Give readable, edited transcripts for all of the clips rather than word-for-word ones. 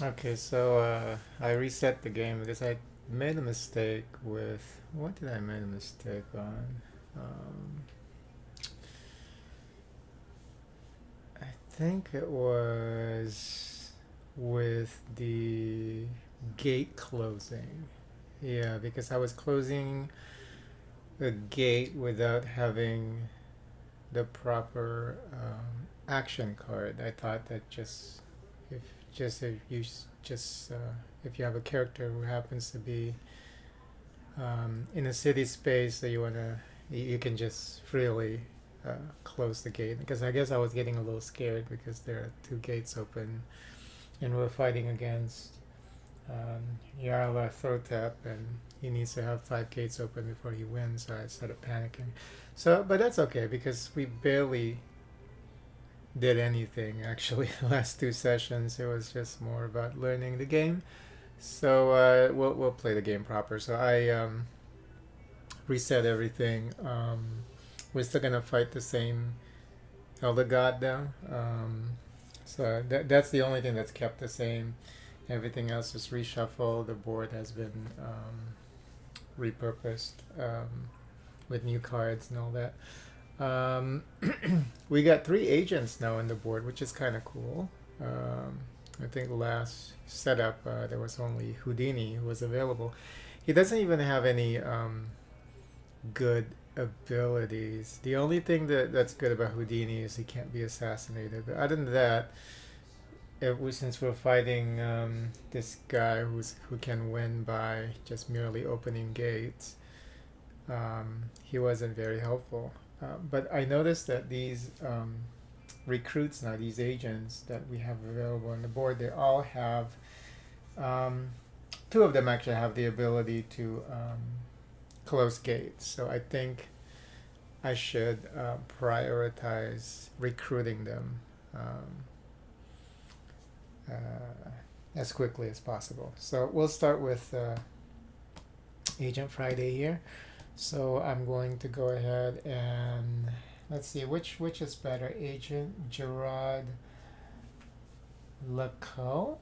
Okay, so I reset the game because I made a mistake with what did I make a mistake on? Um, I think it was with the gate closing. Yeah, because I was closing the gate without having the proper action card. I thought that if if you just if you have a character who happens to be in a city space that you can just freely close the gate, because I guess I was getting a little scared because there are two gates open and we're fighting against um, Yarla Thotep, and he needs to have five gates open before he wins. So I started panicking. So, but that's okay because we barely did anything actually. The last two sessions, it was just more about learning the game. So we'll play the game proper. So I reset everything. We're still gonna fight the same Elder God though. So that's the only thing that's kept the same. Everything else is reshuffled. The board has been repurposed with new cards and all that. Um, we got three agents now on the board, which is kind of cool. I think last setup there was only Houdini who was available. He doesn't even have any good abilities. The only thing that's good about Houdini is he can't be assassinated. But other than that, since we're fighting this guy who can win by just merely opening gates, he wasn't very helpful. But I noticed that these recruits now, these agents that we have available on the board, they all have um, two of them actually have the ability to close gates. So I think I should prioritize recruiting them as quickly as possible. So we'll start with Agent Friday here. So I'm going to go ahead and let's see which is better, Agent Gerard Lecoq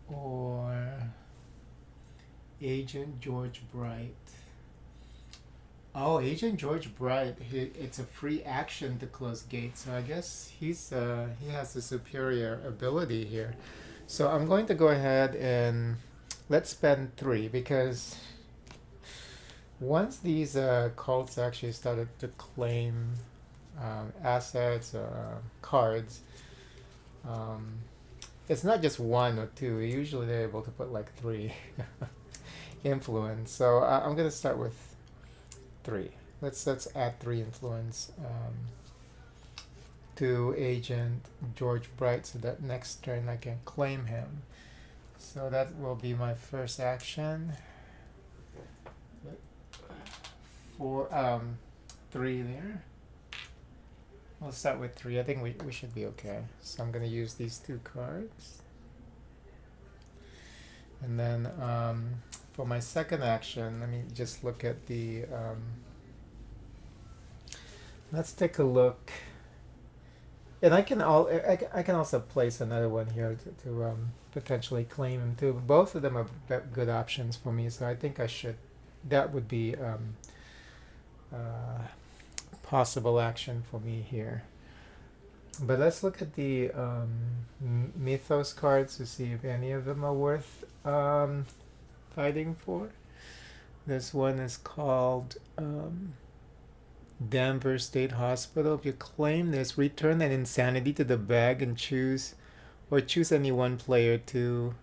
or Agent George Bright. Oh, Agent George Bright. It's a free action to close gates, so I guess he has a superior ability here. So I'm going to go ahead and let's spend three because once these cults actually started to claim assets or cards, um, it's not just one or two. Usually they're able to put like three influence. So I'm gonna start with three. Let's add three influence to Agent George Bright, so that next turn I can claim him. So that will be my first action. For three there. We'll start with three. I think we should be okay. So I'm gonna use these two cards. And then for my second action, let me just look at the let's take a look. And I can also place another one here to potentially claim him too. Both of them are good options for me, so I think I should. That would be uh, possible action for me here. But let's look at the mythos cards to see if any of them are worth fighting for. This one is called Denver State Hospital. If you claim this, return an insanity to the bag and choose any one player to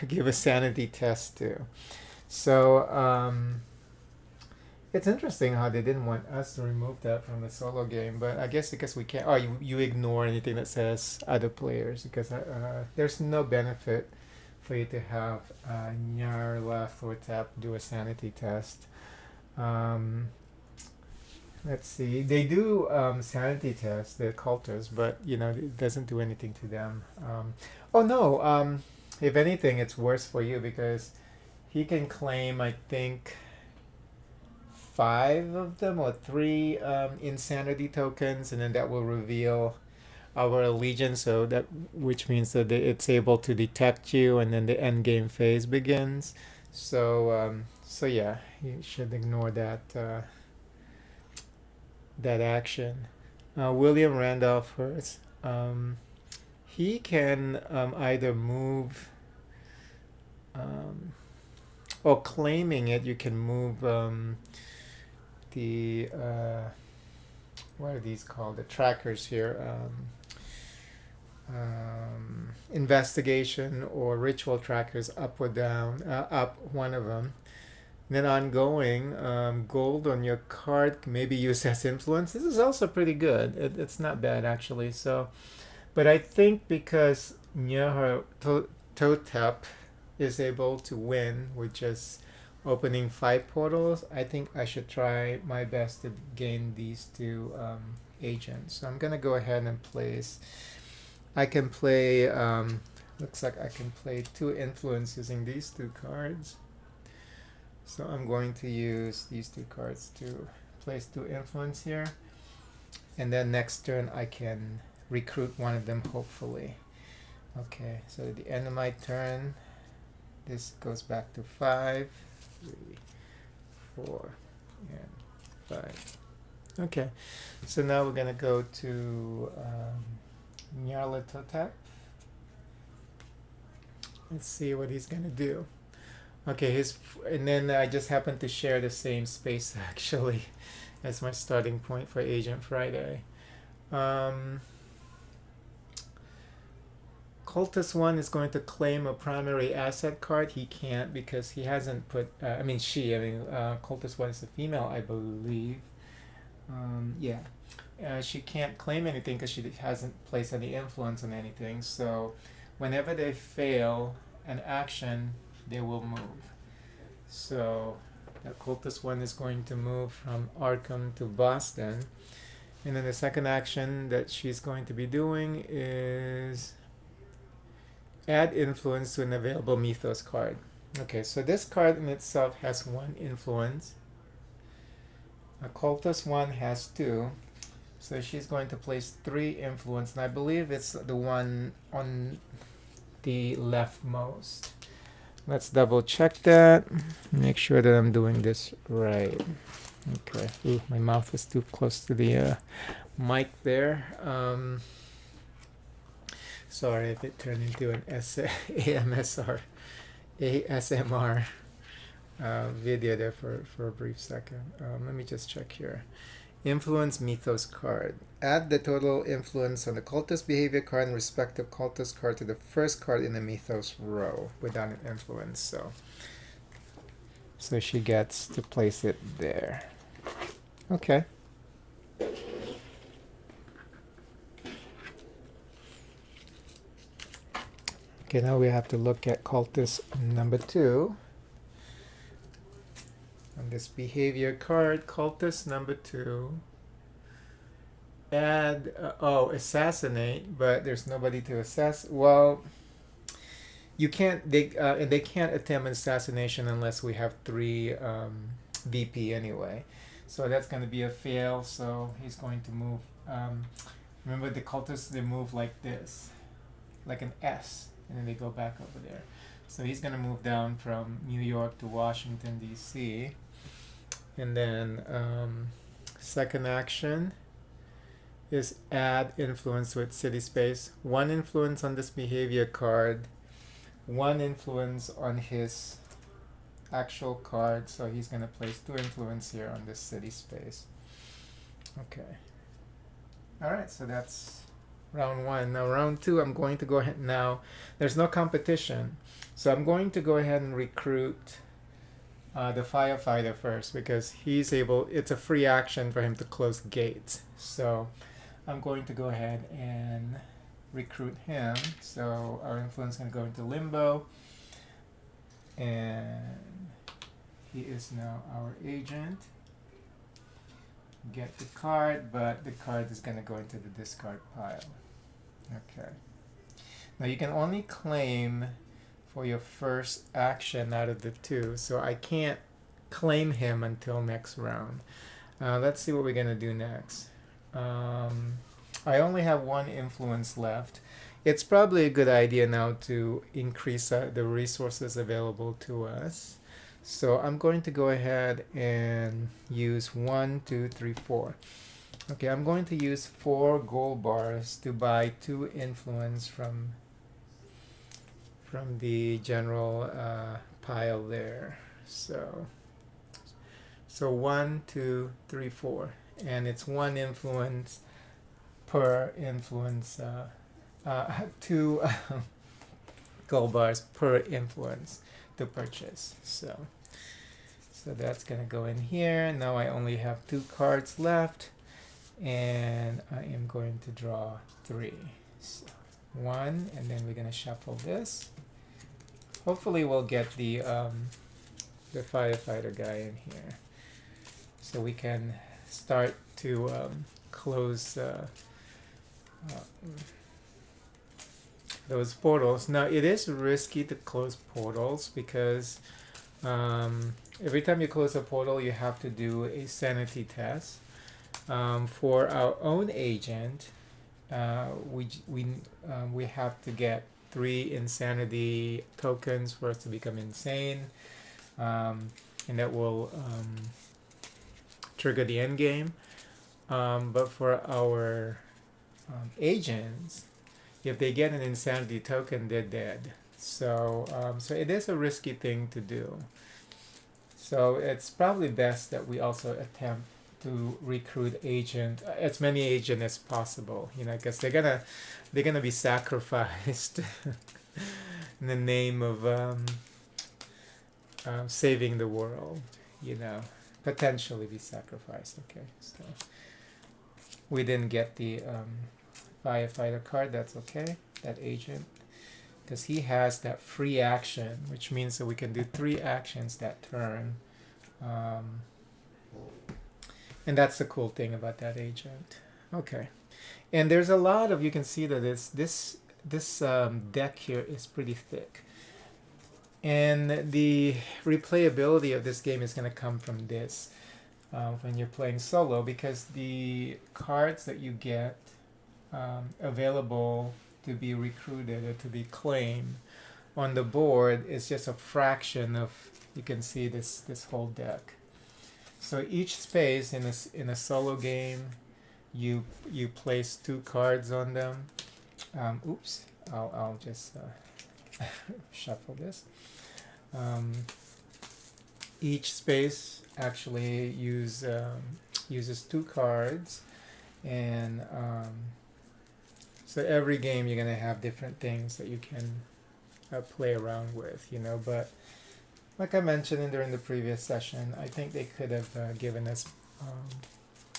give a sanity test to. So it's interesting how they didn't want us to remove that from the solo game, but I guess because we can't. Oh, you ignore anything that says other players because there's no benefit for you to have Nyarla Thortap do a sanity test. Um, let's see. They do sanity tests, the cultists, but it doesn't do anything to them. Oh no. If anything, it's worse for you because he can claim, I think, five of them or three insanity tokens, and then that will reveal our allegiance, so that which means that it's able to detect you, and then the end game phase begins. So yeah, you should ignore that action. William Randolph Hearst. He can either move, um, or claiming it. You can move the what are these called? The trackers here. Investigation or ritual trackers up or down, up one of them. Then ongoing, gold on your card may be used as influence. This is also pretty good. It's not bad actually. So, but I think because Nyaha Totep is able to win with just opening 5 portals, I think I should try my best to gain these two agents. So I'm gonna go ahead and place. I can play. Looks like I can play 2 influence using these 2 cards. So I'm going to use these 2 cards to place 2 influence here. And then next turn I can recruit one of them, hopefully. Okay, so at the end of my turn, this goes back to 5, 3, 4, and 5. Okay, so now we're going to go to Nyarlathotep. Let's see what he's going to do. Okay, and then I just happen to share the same space actually as my starting point for Agent Friday. Cultist 1 is going to claim a primary asset card. He can't because he hasn't put. Cultist 1 is a female, I believe. Yeah. She can't claim anything because she hasn't placed any influence on anything. So, whenever they fail an action, they will move. So, the Cultist 1 is going to move from Arkham to Boston. And then the second action that she's going to be doing is add influence to an available Mythos card. Okay, so this card in itself has 1 influence. Cultist 1 has 2. So she's going to place 3 influence, and I believe it's the one on the leftmost. Let's double check that. Make sure that I'm doing this right. Okay. Ooh, my mouth was too close to the mic there. Sorry if it turned into an ASMR video there for a brief second. Let me just check here. Influence Mythos card. Add the total influence on the cultist behavior card and respective cultist card to the first card in the Mythos row without an influence. So she gets to place it there. Okay. Okay, now we have to look at cultist number 2. On this behavior card, cultist number 2. Add, assassinate, but there's nobody to assassinate. Well, you can't, they can't attempt assassination unless we have 3 BP anyway. So that's going to be a fail, so he's going to move. Remember the cultists, they move like this, like an S, and then they go back over there. So he's going to move down from New York to Washington, D.C. And then second action is add influence with city space. 1 influence on this behavior card, 1 influence on his actual card. So he's going to place 2 influence here on this city space. Okay. Alright, so that's round 1. Now round 2, I'm going to go ahead now. There's no competition. So I'm going to go ahead and recruit the firefighter first because he's able, it's a free action for him to close gates. So I'm going to go ahead and recruit him. So our influence is going to go into limbo. And he is now our agent. Get the card, but the card is going to go into the discard pile. Okay. Now you can only claim for your first action out of the 2, so I can't claim him until next round. Let's see what we're gonna do next. I only have one influence left. It's probably a good idea now to increase the resources available to us. So I'm going to go ahead and use 1, 2, 3, 4. Okay, I'm going to use 4 gold bars to buy 2 influence from the general pile there. So 1, 2, 3, 4, and it's 1 influence per influence. 2 gold bars per influence to purchase. So that's gonna go in here. Now I only have 2 cards left, and I am going to draw 3. So 1, and then we're gonna shuffle this. Hopefully we'll get the firefighter guy in here, so we can start to close those portals. Now it is risky to close portals because every time you close a portal, you have to do a sanity test. For our own agent, we have to get 3 insanity tokens for us to become insane, and that will trigger the end game. But for our agents, if they get an insanity token, they're dead. So it is a risky thing to do. So it's probably best that we also attempt to recruit as many agents as possible. Because they're gonna be sacrificed in the name of saving the world. Potentially be sacrificed. Okay, so we didn't get the firefighter card. That's okay. That agent, because he has that free action, which means that we can do 3 actions that turn, and that's the cool thing about that agent. Okay, and there's a lot of, you can see that this deck here is pretty thick, and the replayability of this game is going to come from this when you're playing solo, because the cards that you get available to be recruited or to be claimed on the board is just a fraction of, you can see this whole deck. So each space in a solo game, you place 2 cards on them. Oops, I'll just shuffle this. Each space actually uses 2 cards, and so every game you're gonna have different things that you can play around with, but like I mentioned during the previous session, I think they could have given us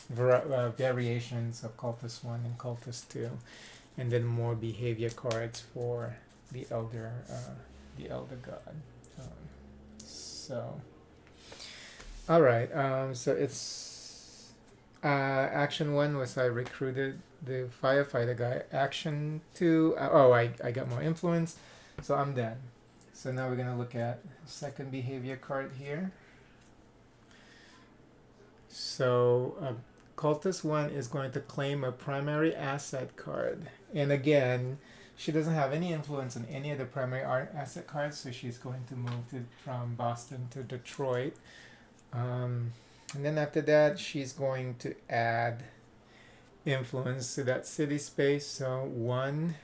variations of Cultist 1 and Cultist 2, and then more behavior cards for the Elder God. Alright, so it's action 1 was I recruited the firefighter guy. Action 2, I got more influence, so I'm done. So now we're going to look at second behavior card here. So Cultist 1 is going to claim a primary asset card. And again, she doesn't have any influence on any of the primary asset cards, so she's going to move from Boston to Detroit. And then after that, she's going to add influence to that city space. So 1,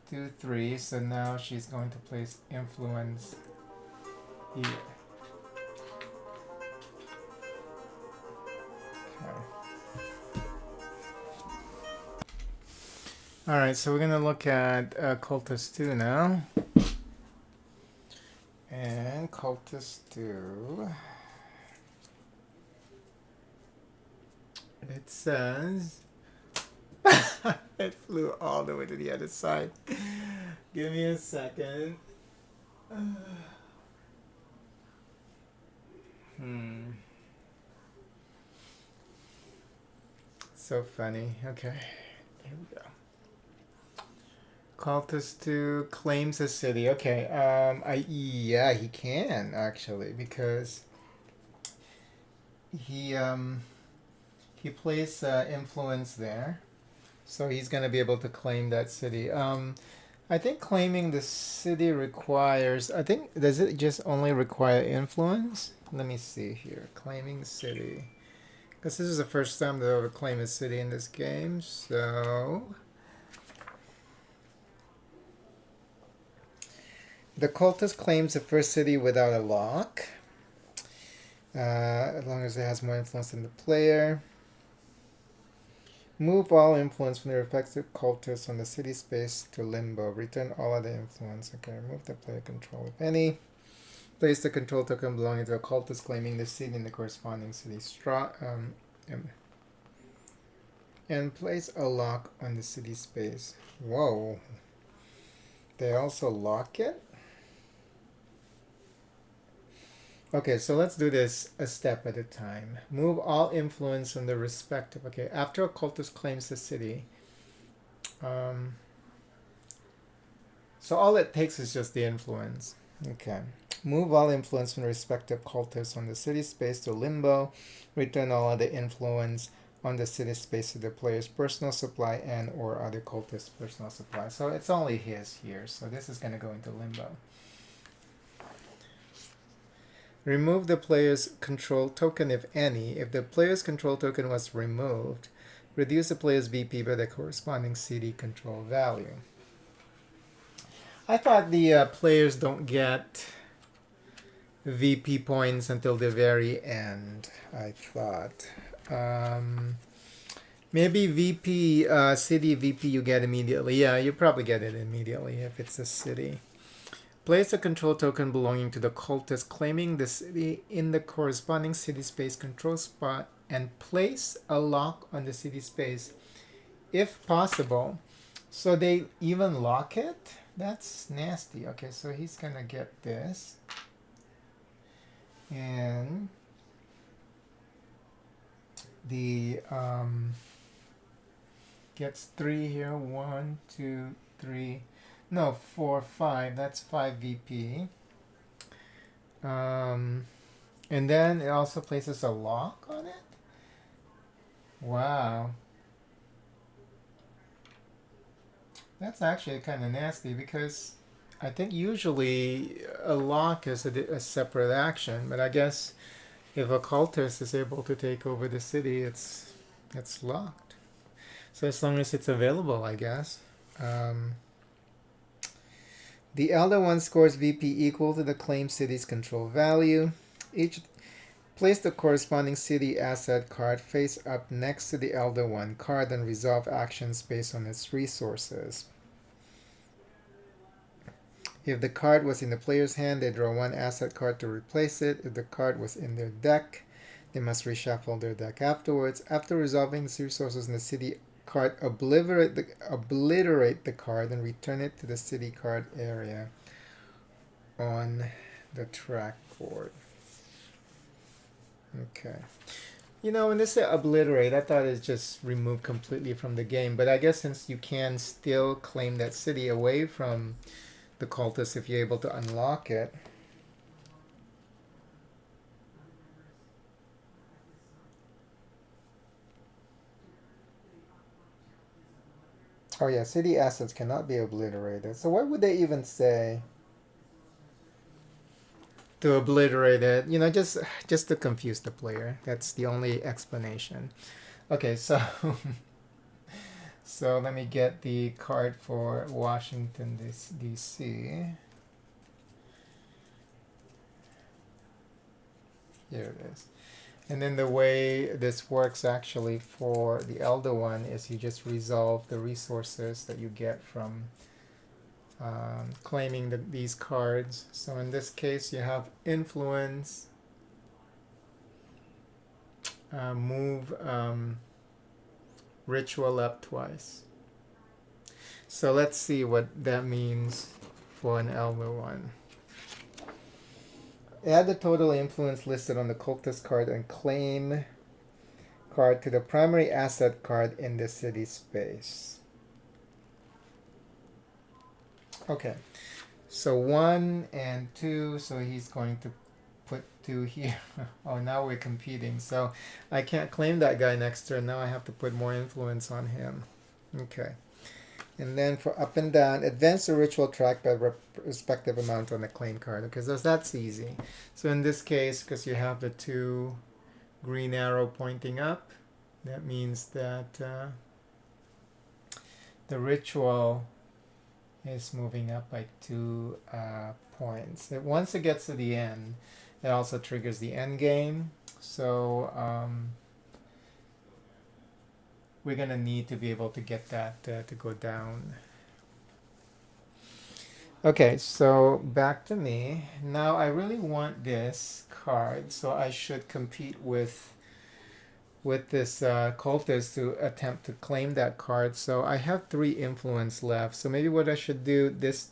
2, 3. So now she's going to place influence here. Okay. Alright, so we're going to look at Cultist 2 now. And Cultist 2, it says, it flew all the way to the other side. Give me a second. So funny. Okay, here we go. Cultist 2 claims a city. Okay, yeah, he can actually, because he plays influence there. So he's going to be able to claim that city. I think claiming the city requires. I think does it just only require influence? Let me see here. Claiming city. Because this is the first time that I've ever claimed a city in this game. So the cultist claims the first city without a lock. As long as it has more influence than the player. Move all influence from the respective cultists on the city space to limbo. Return all other influence. Okay, remove the player control if any. Place the control token belonging to a cultist claiming the city in the corresponding city. And place a lock on the city space. Whoa. They also lock it? Okay, so let's do this a step at a time. Move all influence from the respective. Okay, after a cultist claims the city. So all it takes is just the influence. Okay. Move all influence from the respective cultists on the city space to limbo. Return all other influence on the city space to the player's personal supply and or other cultists' personal supply. So it's only his here. So this is going to go into limbo. Remove the player's control token if any. If the player's control token was removed, reduce the player's VP by the corresponding city control value. I thought the players don't get VP points until the very end. I thought. Maybe VP, city VP you get immediately. Yeah, you probably get it immediately if it's a city. Place a control token belonging to the cultist claiming the city in the corresponding city space control spot and place a lock on the city space if possible. So they even lock it? That's nasty. Okay, so he's gonna get this. And the gets 3 here. 1, 2, 3. No, 4, 5. That's 5 VP. And then it also places a lock on it. Wow. That's actually kind of nasty because I think usually a lock is a separate action, but I guess if a cultist is able to take over the city, it's locked. So as long as it's available, I guess. The Elder One scores VP equal to the claimed city's control value. Place the corresponding city asset card face up next to the Elder One card and resolve actions based on its resources. If the card was in the player's hand, they draw 1 asset card to replace it. If the card was in their deck, they must reshuffle their deck afterwards. After resolving the resources in the city card, obliterate the card and return it to the city card area on the track board. Okay. You know, when they say obliterate, I thought it's just removed completely from the game. But I guess since you can still claim that city away from the cultist if you're able to unlock it. Oh yeah, city assets cannot be obliterated. So what would they even say to obliterate it? You know, just to confuse the player. That's the only explanation. Okay, so so let me get the card for Washington D.C. Here it is. And then the way this works actually for the Elder One is you just resolve the resources that you get from claiming these cards. So in this case, you have influence, move ritual up twice. So let's see what that means for an Elder One. Add the total influence listed on the cultist card and claim card to the primary asset card in the city space. Okay, so 1 and 2, so he's going to put 2 here. Oh, now we're competing. So I can't claim that guy next turn. Now I have to put more influence on him. Okay. And then for up and down, advance the ritual track by respective amount on the claim card. Okay, so that's easy. So in this case, because you have the two green arrow pointing up, that means that the ritual is moving up by 2 points. Once it gets to the end, it also triggers the end game. So we're going to need to be able to get that to go down. Okay, so back to me. Now I really want this card, so I should compete with this cultist to attempt to claim that card. So I have 3 influence left. So maybe what I should do this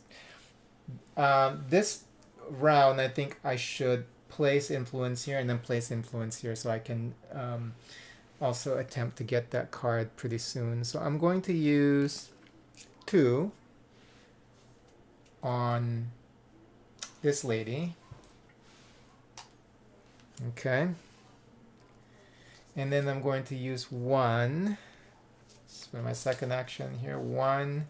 round, I think I should place influence here and then place influence here, so I can also attempt to get that card pretty soon. So I'm going to use 2 on this lady. Okay. And then I'm going to use 1 for my second action here. 1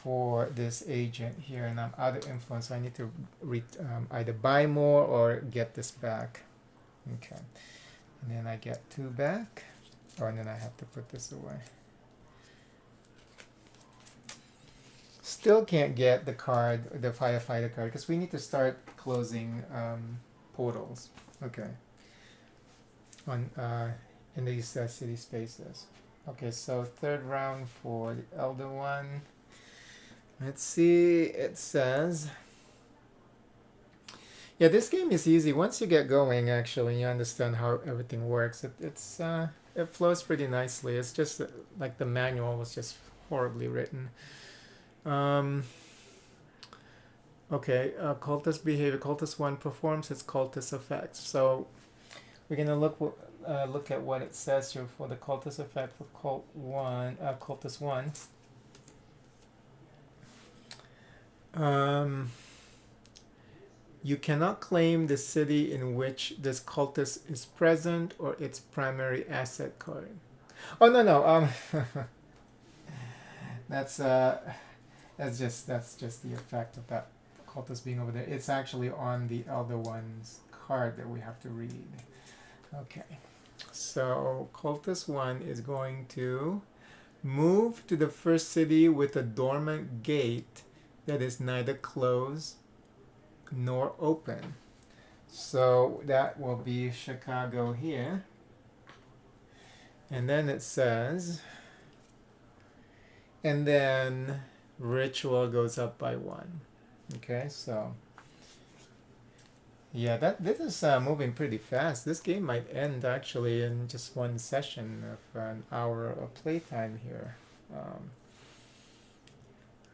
for this agent here, and I'm out of influence, so I need to either buy more or get this back. Okay. And then I get 2 back. Oh, and then I have to put this away. Still can't get the card, the firefighter card, because we need to start closing portals. Okay. On in these city spaces. Okay, so third round for the elder one. Let's see. It says, yeah, this game is easy once you get going. Actually, you understand how everything works. It flows pretty nicely. It's just like the manual was just horribly written. Okay, cultist behavior. Cultist 1 performs its cultist effects. So we're gonna look at what it says here for the cultist effect for cultist 1. You cannot claim the city in which this cultist is present or its primary asset card. Oh no. That's just the effect of that cultist being over there. It's actually on the elder one's card that we have to read. Okay, so cultist 1 is going to move to the first city with a dormant gate that is neither closed nor open. So that will be Chicago here. And then it says, and then ritual goes up by 1. Okay, so yeah, this is moving pretty fast. This game might end actually in just one session of an hour of playtime here.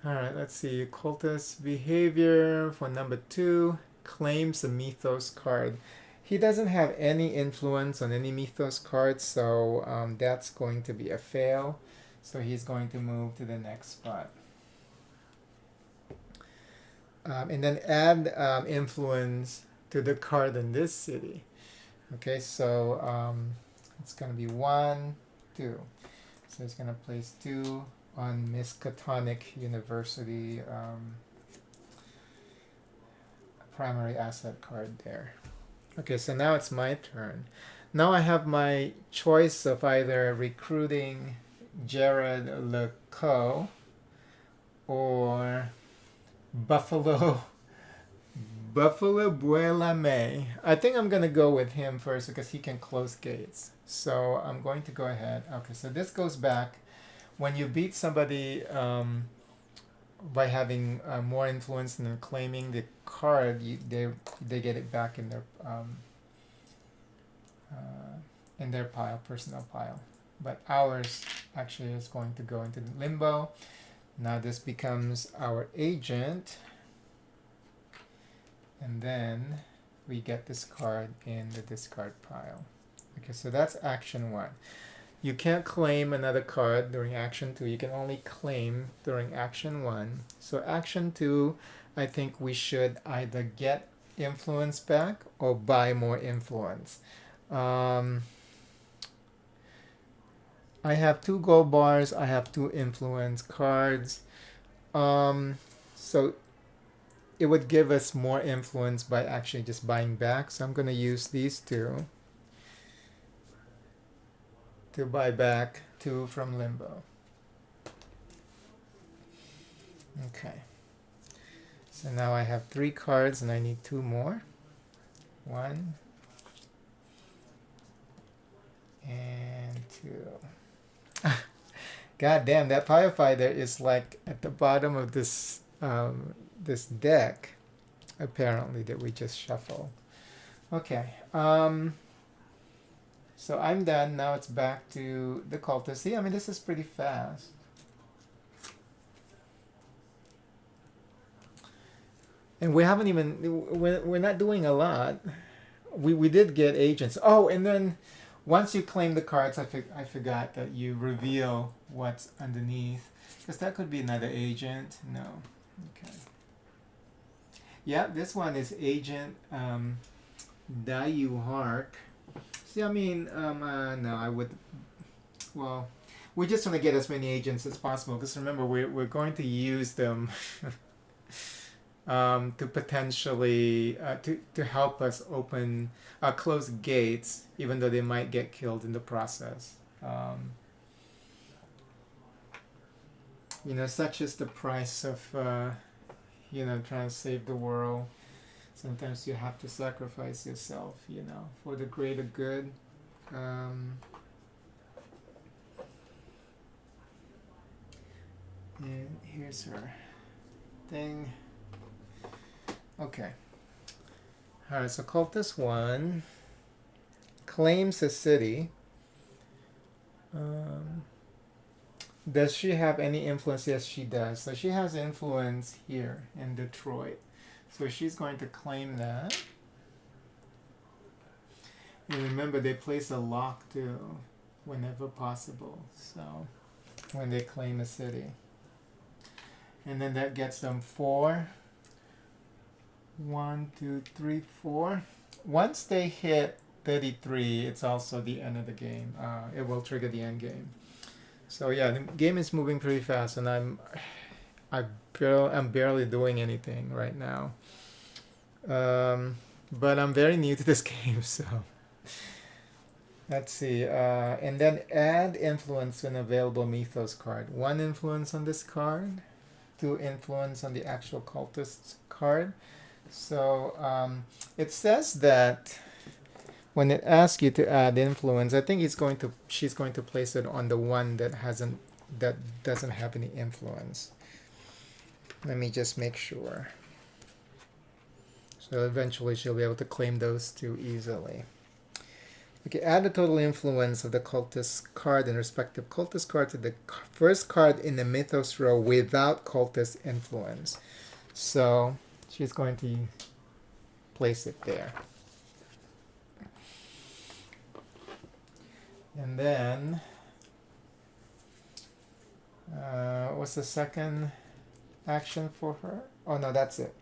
All right, let's see. Cultist behavior for number 2 claims a mythos card. He doesn't have any influence on any mythos cards, so that's going to be a fail. So he's going to move to the next spot. And then add influence to the card in this city. Okay, so it's going to be 1, 2. So it's going to place 2 on Miskatonic University primary asset card there. Okay, so now it's my turn. Now I have my choice of either recruiting Jared Lecoe or Buffalo Buela May. I think I'm going to go with him first because he can close gates. So I'm going to go ahead. Okay, so this goes back. When you beat somebody by having more influence and then claiming the card, they get it back in their pile, personal pile. But ours actually is going to go into limbo. Now this becomes our agent. And then we get this card in the discard pile. Okay, so that's action 1. You can't claim another card during action 2. You can only claim during action 1. So action 2, I think we should either get influence back or buy more influence. I have 2 gold bars. I have 2 influence cards. So it would give us more influence by actually just buying back. So I'm going to use these 2 to buy back 2 from Limbo. Okay. So now I have 3 cards and I need 2 more. 1 and 2. God damn, that firefighter is like at the bottom of this deck, apparently, that we just shuffled. Okay. So I'm done. Now it's back to the cultist. See, I mean, this is pretty fast. And we haven't even, we're not doing a lot. We did get agents. Oh, and then once you claim the cards, I forgot that you reveal what's underneath. Because that could be another agent. No. Okay. Yeah, this one is Agent Dayu Hark. See, I mean, no, I would, well, we're just going to get as many agents as possible. Because remember, we're going to use them to potentially to help us close gates, even though they might get killed in the process. Such is the price of trying to save the world. Sometimes you have to sacrifice yourself, for the greater good. And here's her thing. Okay. Alright, so Cultist 1 claims a city. Does she have any influence? Yes, she does. So she has influence here in Detroit. So she's going to claim that. And remember, they place a lock too, whenever possible. So when they claim a city. And then that gets them 4. 1, 2, 3, 4. Once they hit 33, it's also the end of the game. It will trigger the end game. So yeah, the game is moving pretty fast, and I'm barely doing anything right now. But I'm very new to this game, so let's see. And then add influence to an available mythos card. 1 influence on this card, 2 influence on the actual cultist card. So it says that when it asks you to add influence, I think she's going to place it on the one that doesn't have any influence. Let me just make sure. So eventually she'll be able to claim those 2 easily. Okay, add the total influence of the cultist card and respective cultist card to the first card in the mythos row without cultist influence. So she's going to place it there. And then, what's the second action for her? Oh no, that's it.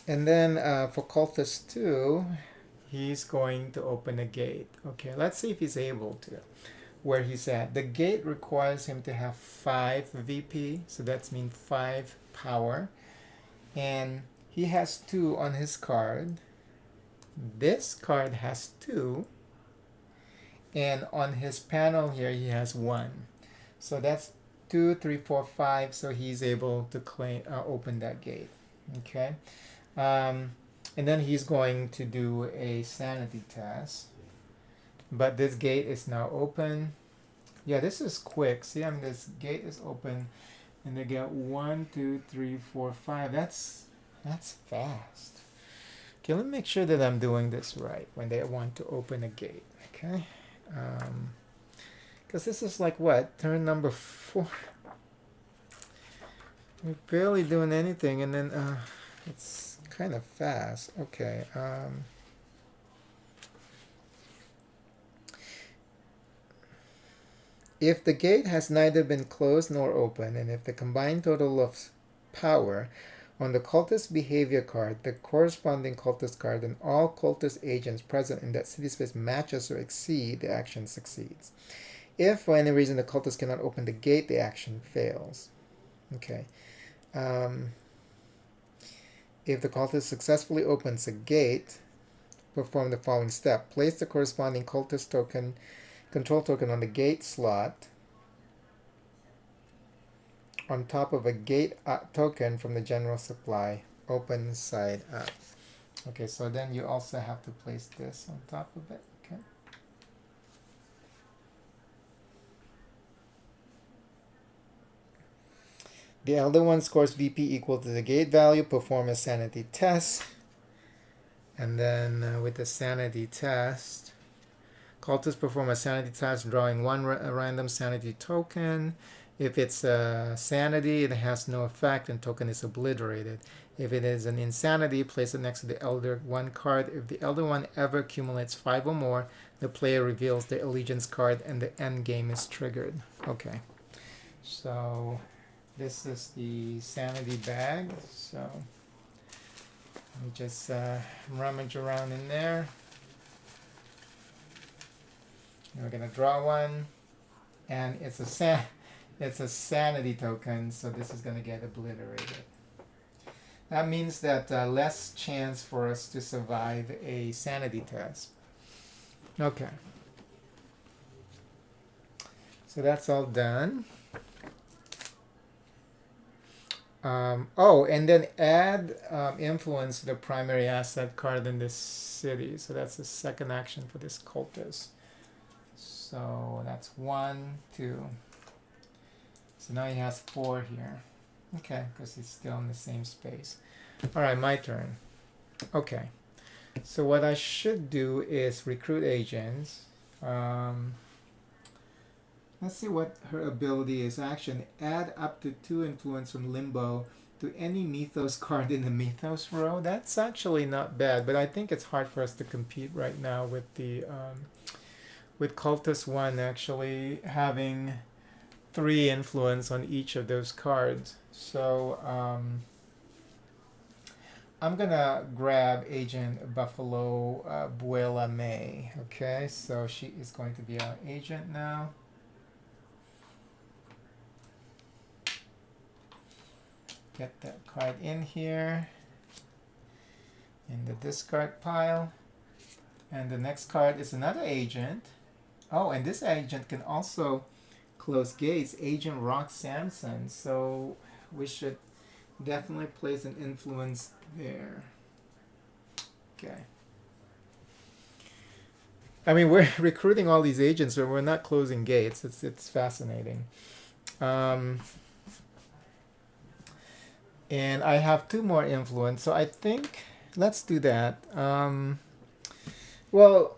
And then for Cultist 2, he's going to open a gate. Okay, let's see if he's able to. Where he's at. The gate requires him to have 5 VP, so that's mean 5 power. And he has 2 on his card. This card has 2. And on his panel here, he has 1. So that's 2, 3, 4, 5. So he's able to open that gate. Okay. And then he's going to do a sanity test. But this gate is now open. Yeah, this is quick. See, I mean, this gate is open. And they get 1, 2, 3, 4, 5. That's fast. Okay, let me make sure that I'm doing this right when they want to open a gate. Okay. Because this is like what? Turn number 4. We're barely doing anything, and then it's kind of fast. Okay. If the gate has neither been closed nor open, and if the combined total of power On the cultist behavior card, the corresponding cultist card and all cultist agents present in that city space matches or exceed, the action succeeds. If for any reason the cultist cannot open the gate, the action fails. Okay. If the cultist successfully opens a gate, perform the following step. Place the corresponding cultist token, control token on the gate slot on top of a gate token from the general supply, open side up. Okay, so then you also have to place this on top of it. Okay. The elder one scores VP equal to the gate value, perform a sanity test. And then with the sanity test, cultists perform a sanity test drawing one random sanity token. If it's a sanity, it has no effect and token is obliterated. If it is an insanity, place it next to the Elder One card. If the Elder One ever accumulates 5 or more, the player reveals the Allegiance card and the end game is triggered. Okay, so this is the sanity bag. So let me just rummage around in there. And we're gonna draw one, and it's a sanity token, so this is gonna get obliterated. That means that less chance for us to survive a sanity test. Okay. So that's all done. And then add influence to the primary asset card in this city. So that's the second action for this cultist. So that's 1, 2. So now he has 4 here. Okay, because he's still in the same space. All right, my turn. Okay. So what I should do is recruit agents. Let's see what her ability is. Action. Add up to 2 influence from limbo to any mythos card in the mythos row. That's actually not bad, but I think it's hard for us to compete right now with the with cultist 1 actually having 3 influence on each of those cards. So I'm gonna grab Agent Buffalo Buela May. Okay, so she is going to be our agent now. Get that card in here in the discard pile. And the next card is another agent. Oh, and this agent can also close gates, Agent Rock Samson. So we should definitely place an influence there. Okay. I mean, we're recruiting all these agents, but we're not closing gates. It's fascinating. And I have 2 more influence, so I think let's do that. Well,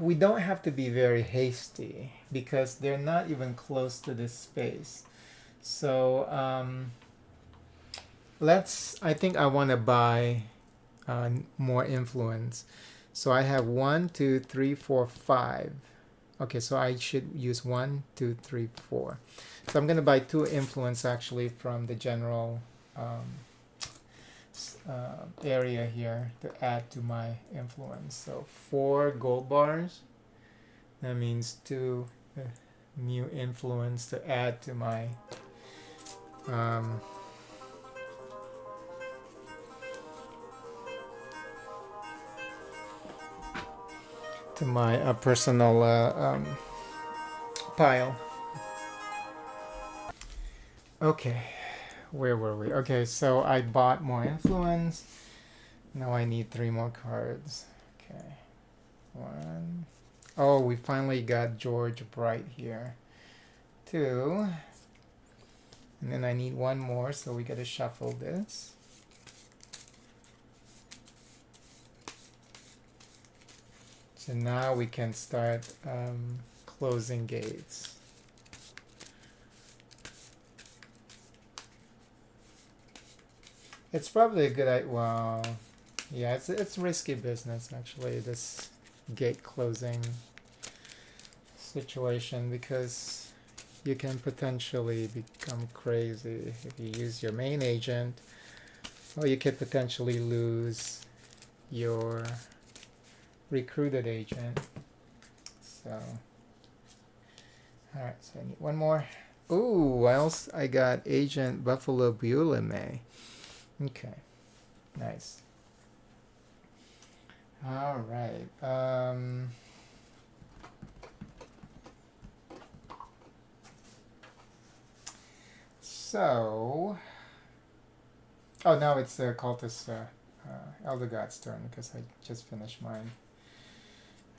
we don't have to be very hasty because they're not even close to this space. So I think I want to buy more influence. So I have 1, 2, 3, 4, 5. Okay, so I should use 1, 2, 3, 4. So I'm going to buy 2 influence actually from the general area here to add to my influence. So 4 gold bars. That means 2 new influence to add to my personal pile. Okay, where were we? Okay, so I bought more influence. Now I need 3 more cards. Okay, 1. Oh, we finally got George Bright here. 2. And then I need 1 more, so we gotta shuffle this. So now we can start closing gates. It's probably a good idea. Well, yeah, it's risky business actually, this gate closing situation, because you can potentially become crazy if you use your main agent Or you could potentially lose your recruited agent. So, all right, so I need one more. Ooh, I got Agent Buffalo Bulame. Okay, nice. All right. So, oh, now it's the cultist Elder God's turn because I just finished mine.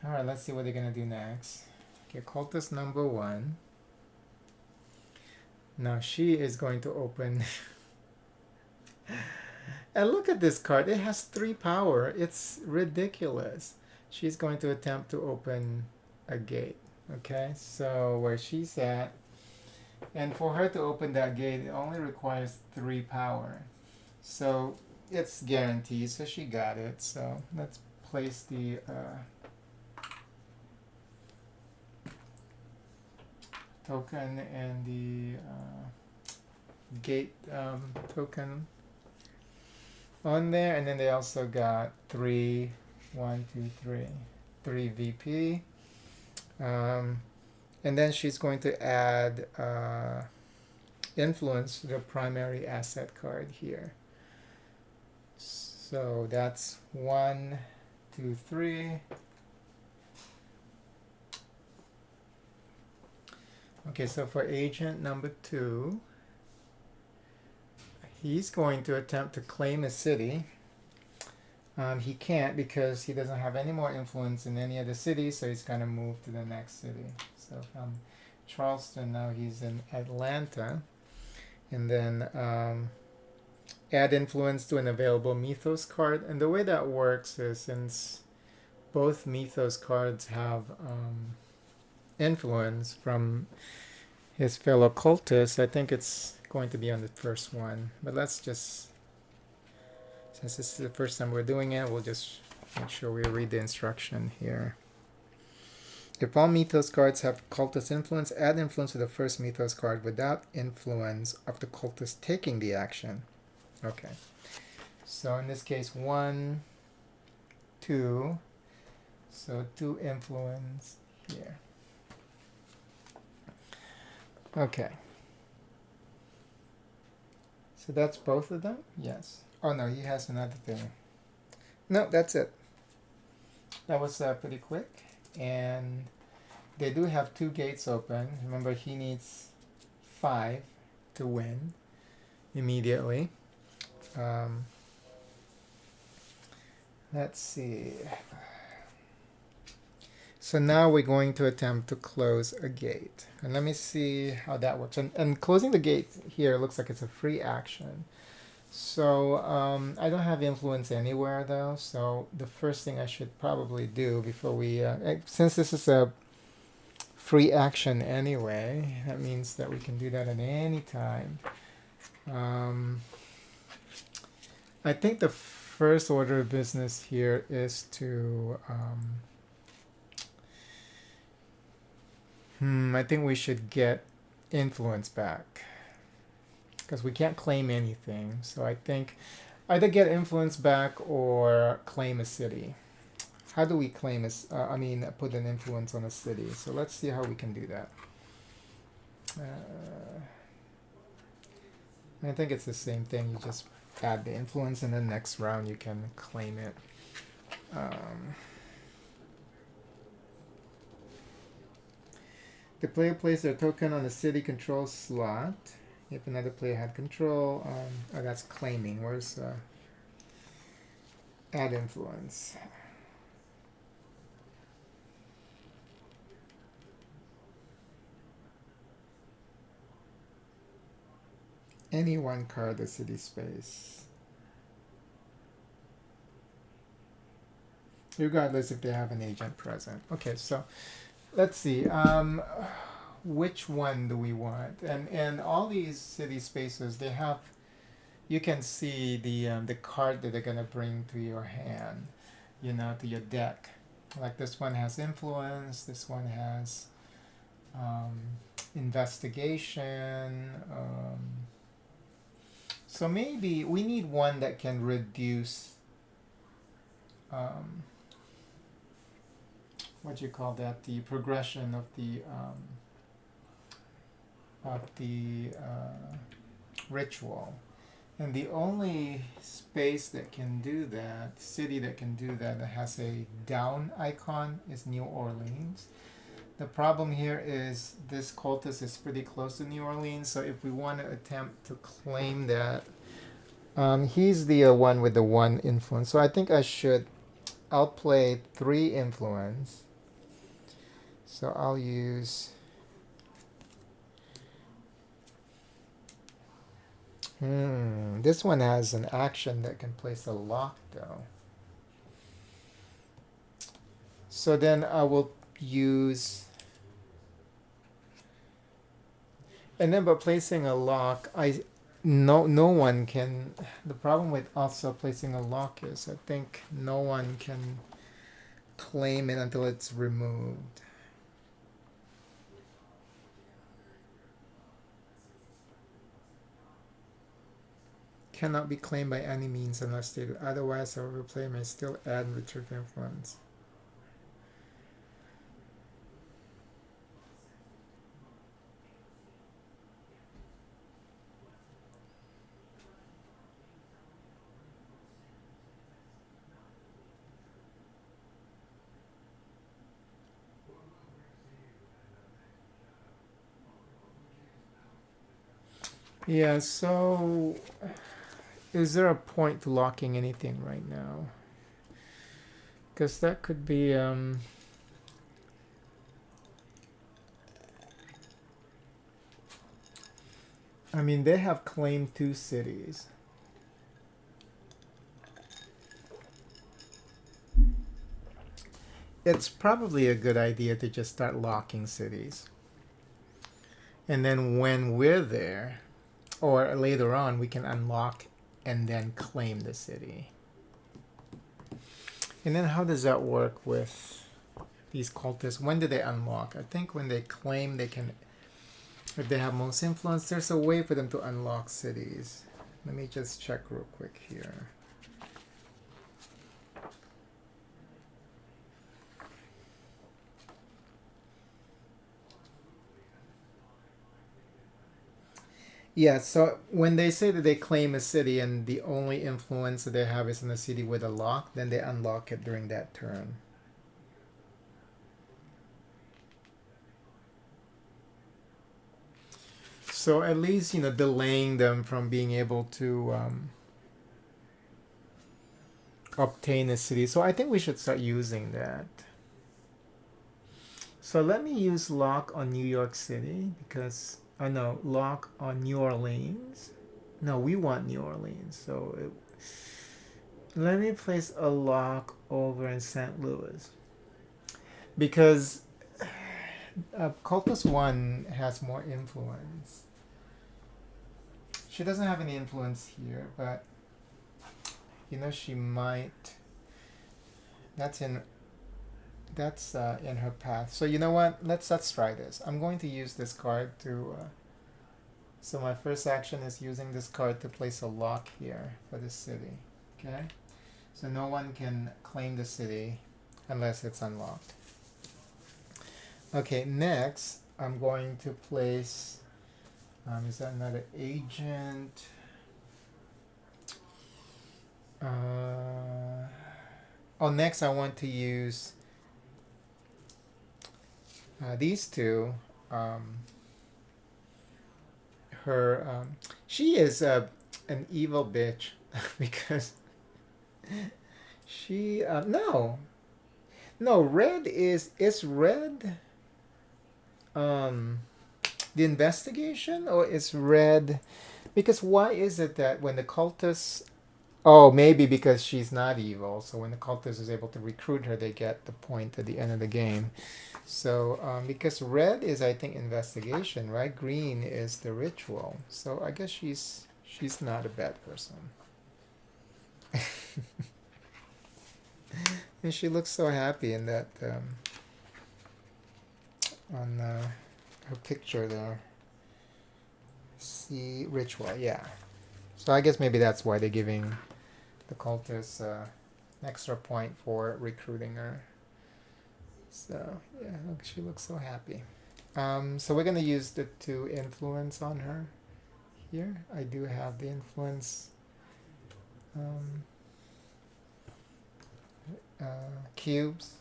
All right, let's see what they're gonna do next. Okay, cultist number 1. Now she is going to open. And look at this card. It has 3 power. It's ridiculous. She's going to attempt to open a gate. Okay, so where she's at. And for her to open that gate, it only requires 3 power. So it's guaranteed. So she got it. So let's place the token and the gate token on there, and then they also got 3 VP, and then she's going to add influence to the primary asset card here. So that's 1, 2, 3. Okay, so for agent number 2, he's going to attempt to claim a city. He can't because he doesn't have any more influence in any of the cities, so he's going to move to the next city. So from Charleston, now he's in Atlanta. And then add influence to an available mythos card. And the way that works is since both mythos cards have influence from his fellow cultists, I think it's going to be on the first one. But let's just, since this is the first time we're doing it, we'll just make sure we read the instruction here. If all mythos cards have cultist influence, add influence to the first mythos card without influence of the cultist taking the action. Okay. So in this case, 1, 2. So 2 influence here. Okay. So that's both of them? Yes. Oh no, he has another thing. No, that's it. That was pretty quick. And they do have 2 gates open. Remember, he needs 5 to win immediately. Let's see. So now we're going to attempt to close a gate. And let me see how that works. And closing the gate here looks like it's a free action. So I don't have influence anywhere though. So the first thing I should probably do before we, since this is a free action anyway, that means that we can do that at any time. I think the first order of business here is to, I think we should get influence back. Because we can't claim anything. So I think either get influence back or claim a city. How do we claim put an influence on a city? So let's see how we can do that. I think it's the same thing. You just add the influence and then next round you can claim it. The player places their token on the city control slot. If another player had control, that's claiming. Where's add influence? Any one card of city space. Regardless if they have an agent present. Okay, so let's see. Which one do we want? And all these city spaces, they have, you can see the card that they're gonna bring to your hand, to your deck. Like this one has influence. This one has investigation. So maybe we need one that can reduce, um, what do you call that? The progression of the ritual. And the only space that can do that, city that can do that, that has a down icon is New Orleans. The problem here is this cultist is pretty close to New Orleans, so if we want to attempt to claim that, he's the one with the one influence. So I think I'll play 3 influence. So I'll use, this one has an action that can place a lock though. So then I will use, and then by placing a lock, no one can. The problem with also placing a lock is I think no one can claim it until it's removed. Cannot be claimed by any means unless stated otherwise. However, player may still add and retrieve influence. Yeah, so is there a point to locking anything right now? Because that could be, I mean, they have claimed 2 cities. It's probably a good idea to just start locking cities. And then when we're there, or later on, we can unlock and then claim the city. And then how does that work with these cultists? When do they unlock? I think when they claim, they can, if they have most influence, there's a way for them to unlock cities. Let me just check real quick here. Yeah, so when they say that they claim a city and the only influence that they have is in the city with a lock, then they unlock it during that turn. So at least, delaying them from being able to obtain a city. So I think we should start using that. So let me use lock on New York City because, no, lock on New Orleans. No, we want New Orleans. So let me place a lock over in St. Louis. Because Cultist 1 has more influence. She doesn't have any influence here, but she might. That's in her path. So you know what? Let's try this. I'm going to use this card to. So my first action is using this card to place a lock here for the city. Okay. So no one can claim the city unless it's unlocked. Okay. Next, I'm going to place. Is that another agent? Next I want to use these 2. She is an evil bitch because she no red is red the investigation, or is red because why is it that when the cultists, maybe because she's not evil, so when the cultist is able to recruit her, they get the point at the end of the game. So because red is, I think, investigation, right? Green is the ritual. So I guess she's not a bad person. And she looks so happy in that on her picture there. See, ritual, yeah. So I guess maybe that's why they're giving the cultist an extra point for recruiting her. So yeah, look, she looks so happy. So we're gonna use the 2 influence on her here. I do have the influence um, cubes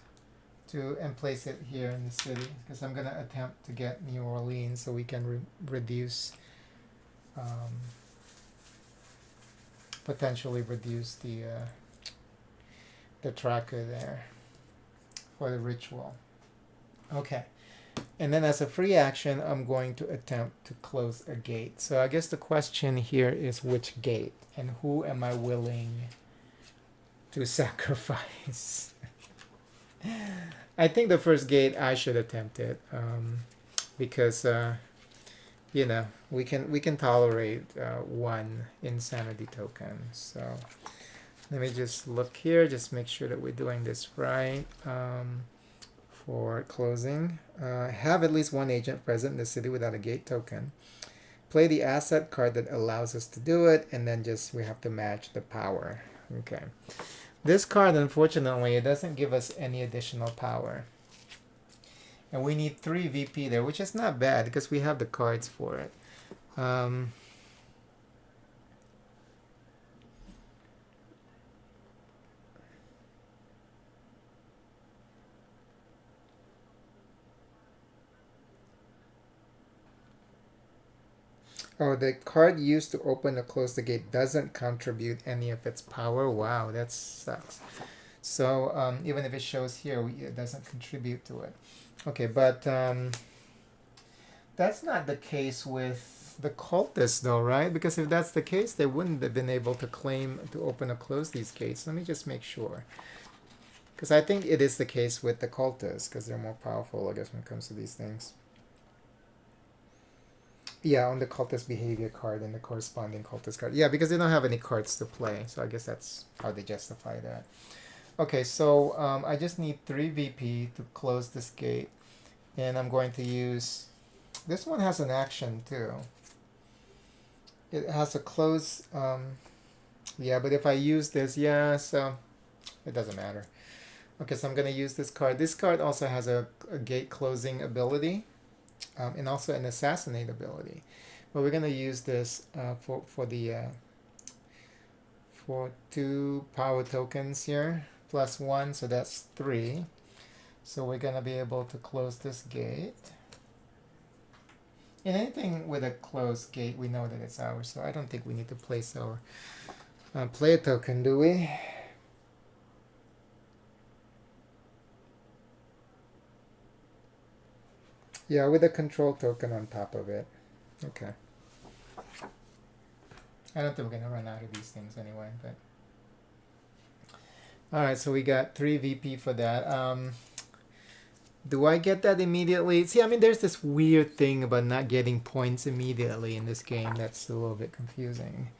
to and place it here in the city because I'm gonna attempt to get New Orleans so we can reduce potentially reduce the tracker there for the ritual. Okay. And then as a free action, I'm going to attempt to close a gate. So I guess the question here is which gate and who am I willing to sacrifice? I think the first gate I should attempt it because you know we can tolerate 1 insanity token. So let me just look here, just make sure that we're doing this right. For closing, have at least 1 agent present in the city without a gate token. Play the asset card that allows us to do it, and then just we have to match the power. Okay. This card, unfortunately, it doesn't give us any additional power. And we need 3 VP there, which is not bad because we have the cards for it. Oh, the card used to open or close the gate doesn't contribute any of its power. Wow, that sucks. So even if it shows here, it doesn't contribute to it. Okay, but that's not the case with the cultists, though, right? Because if that's the case, they wouldn't have been able to claim to open or close these gates. Let me just make sure. Because I think it is the case with the cultists, because they're more powerful, I guess, when it comes to these things. Yeah, on the cultist behavior card and the corresponding cultist card. Yeah, because they don't have any cards to play, so I guess that's how they justify that. Okay, so I just need 3 VP to close this gate, and I'm going to use... This one has an action, too. It has a close... yeah, but if I use this, yeah, so it doesn't matter. Okay, so I'm going to use this card. This card also has a gate closing ability. And also an assassinate ability, but we're gonna use this for 2 power tokens here plus 1, so that's 3. So we're gonna be able to close this gate. And anything with a closed gate, we know that it's ours. So I don't think we need to place our player token, do we? Yeah, with a control token on top of it. Okay. I don't think we're going to run out of these things anyway, but... Alright, so we got 3 VP for that. Do I get that immediately? See, I mean, there's this weird thing about not getting points immediately in this game that's a little bit confusing.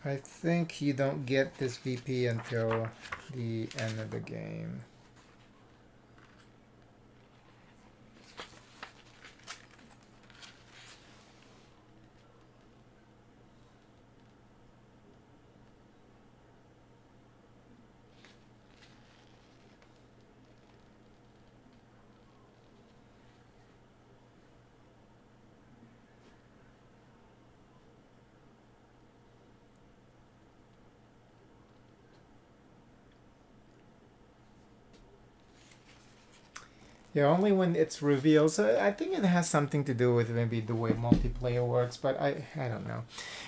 I think you don't get this VP until the end of the game. Yeah, only when it's revealed. So I think it has something to do with maybe the way multiplayer works, but I don't know.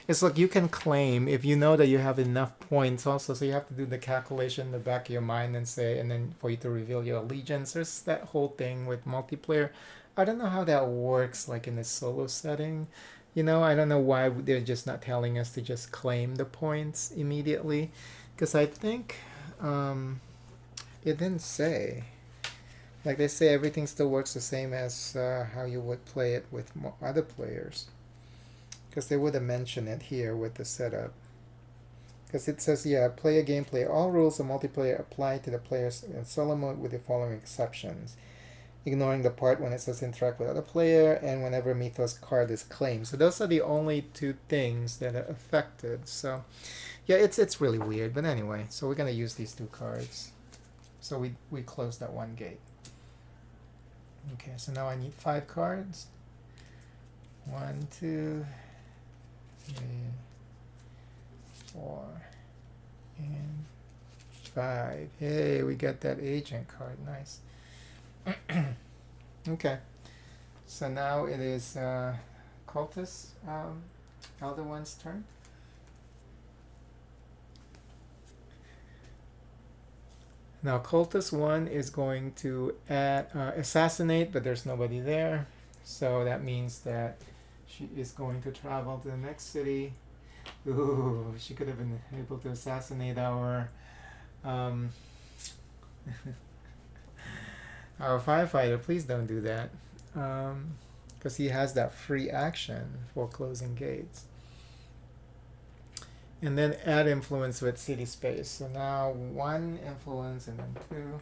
It's like you can claim if you know that you have enough points also, so you have to do the calculation in the back of your mind and say, and then for you to reveal your allegiance. There's that whole thing with multiplayer. I don't know how that works like in a solo setting. You know, I don't know why they're just not telling us to just claim the points immediately. Because I think it didn't say. Like they say, everything still works the same as how you would play it with other players. Because they would have mentioned it here with the setup. Because it says, yeah, player gameplay. All rules of multiplayer apply to the players in solo mode with the following exceptions. ignoring the part when it says interact with other player, and whenever Mythos card is claimed. So those are the only two things that are affected. So yeah, it's really weird. But anyway, so we're gonna use these two cards. So we close that one gate. Okay, so now I need 5 cards. 1, 2, 3, 4, and 5. Hey, we got that agent card. Nice. Okay, so now it is Cultist Elder One's turn. Now Cultist 1 is going to assassinate, but there's nobody there. So that means that she is going to travel to the next city. Ooh, she could have been able to assassinate our our firefighter. Please don't do that. Because he has that free action for closing gates. And then add influence with city space. So now 1 influence and then 2.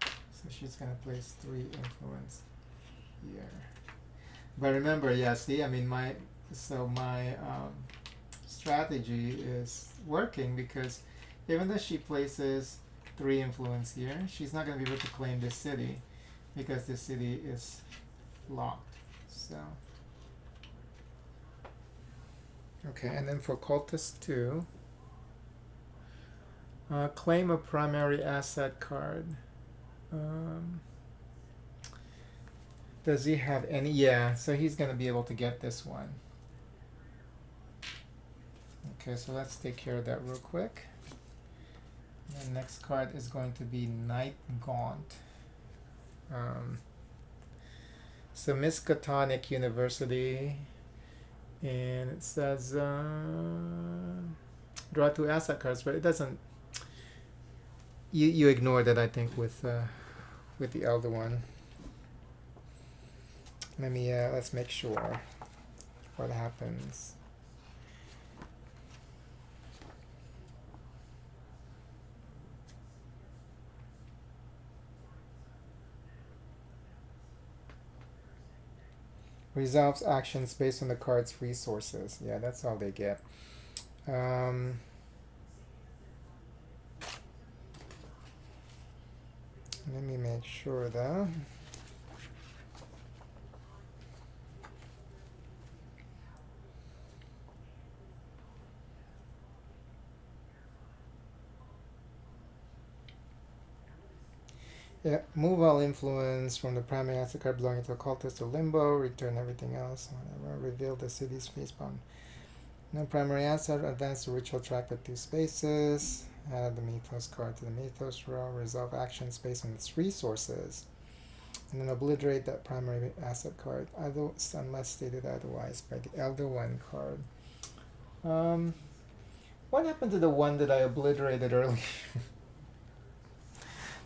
So she's going to place 3 influence here. But remember, yeah, see, I mean, my strategy is working because even though she places 3 influence here, she's not going to be able to claim this city because this city is locked. So, okay, and then for Cultist 2, claim a primary asset card. Does he have any? Yeah, so he's going to be able to get this one. Okay, so let's take care of that real quick. The next card is going to be Night Gaunt. So Miskatonic University, and it says draw 2 asset cards, but it doesn't. You ignore that, I think, with the Elder One. Let's make sure what happens. Resolves actions based on the card's resources. Yeah, that's all they get. Let me make sure though. Yeah, move all influence from the primary asset card belonging to a cultist to limbo, return everything else, whatever, reveal the city's facepalm. No primary asset, advance the ritual track with 2 spaces, add the Mythos card to the Mythos row, resolve actions based on its resources, and then obliterate that primary asset card, unless stated otherwise by the Elder One card. What happened to the one that I obliterated earlier?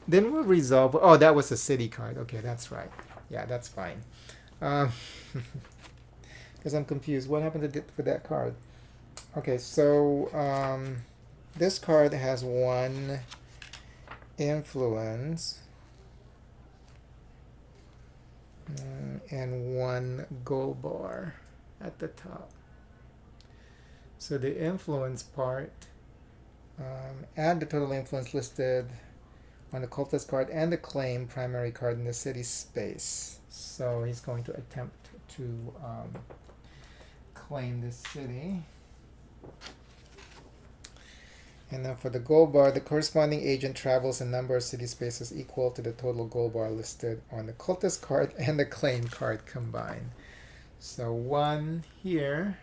Then we'll resolve. Oh, that was a city card. Okay, that's right. Yeah, that's fine. Because I'm confused. What happened for that card? Okay, so this card has 1 influence and 1 gold bar at the top. So the influence part, add the total influence listed on the cultist card and the claim primary card in the city space. So he's going to attempt to claim this city. And then for the gold bar, the corresponding agent travels a number of city spaces equal to the total gold bar listed on the cultist card and the claim card combined. So 1 here.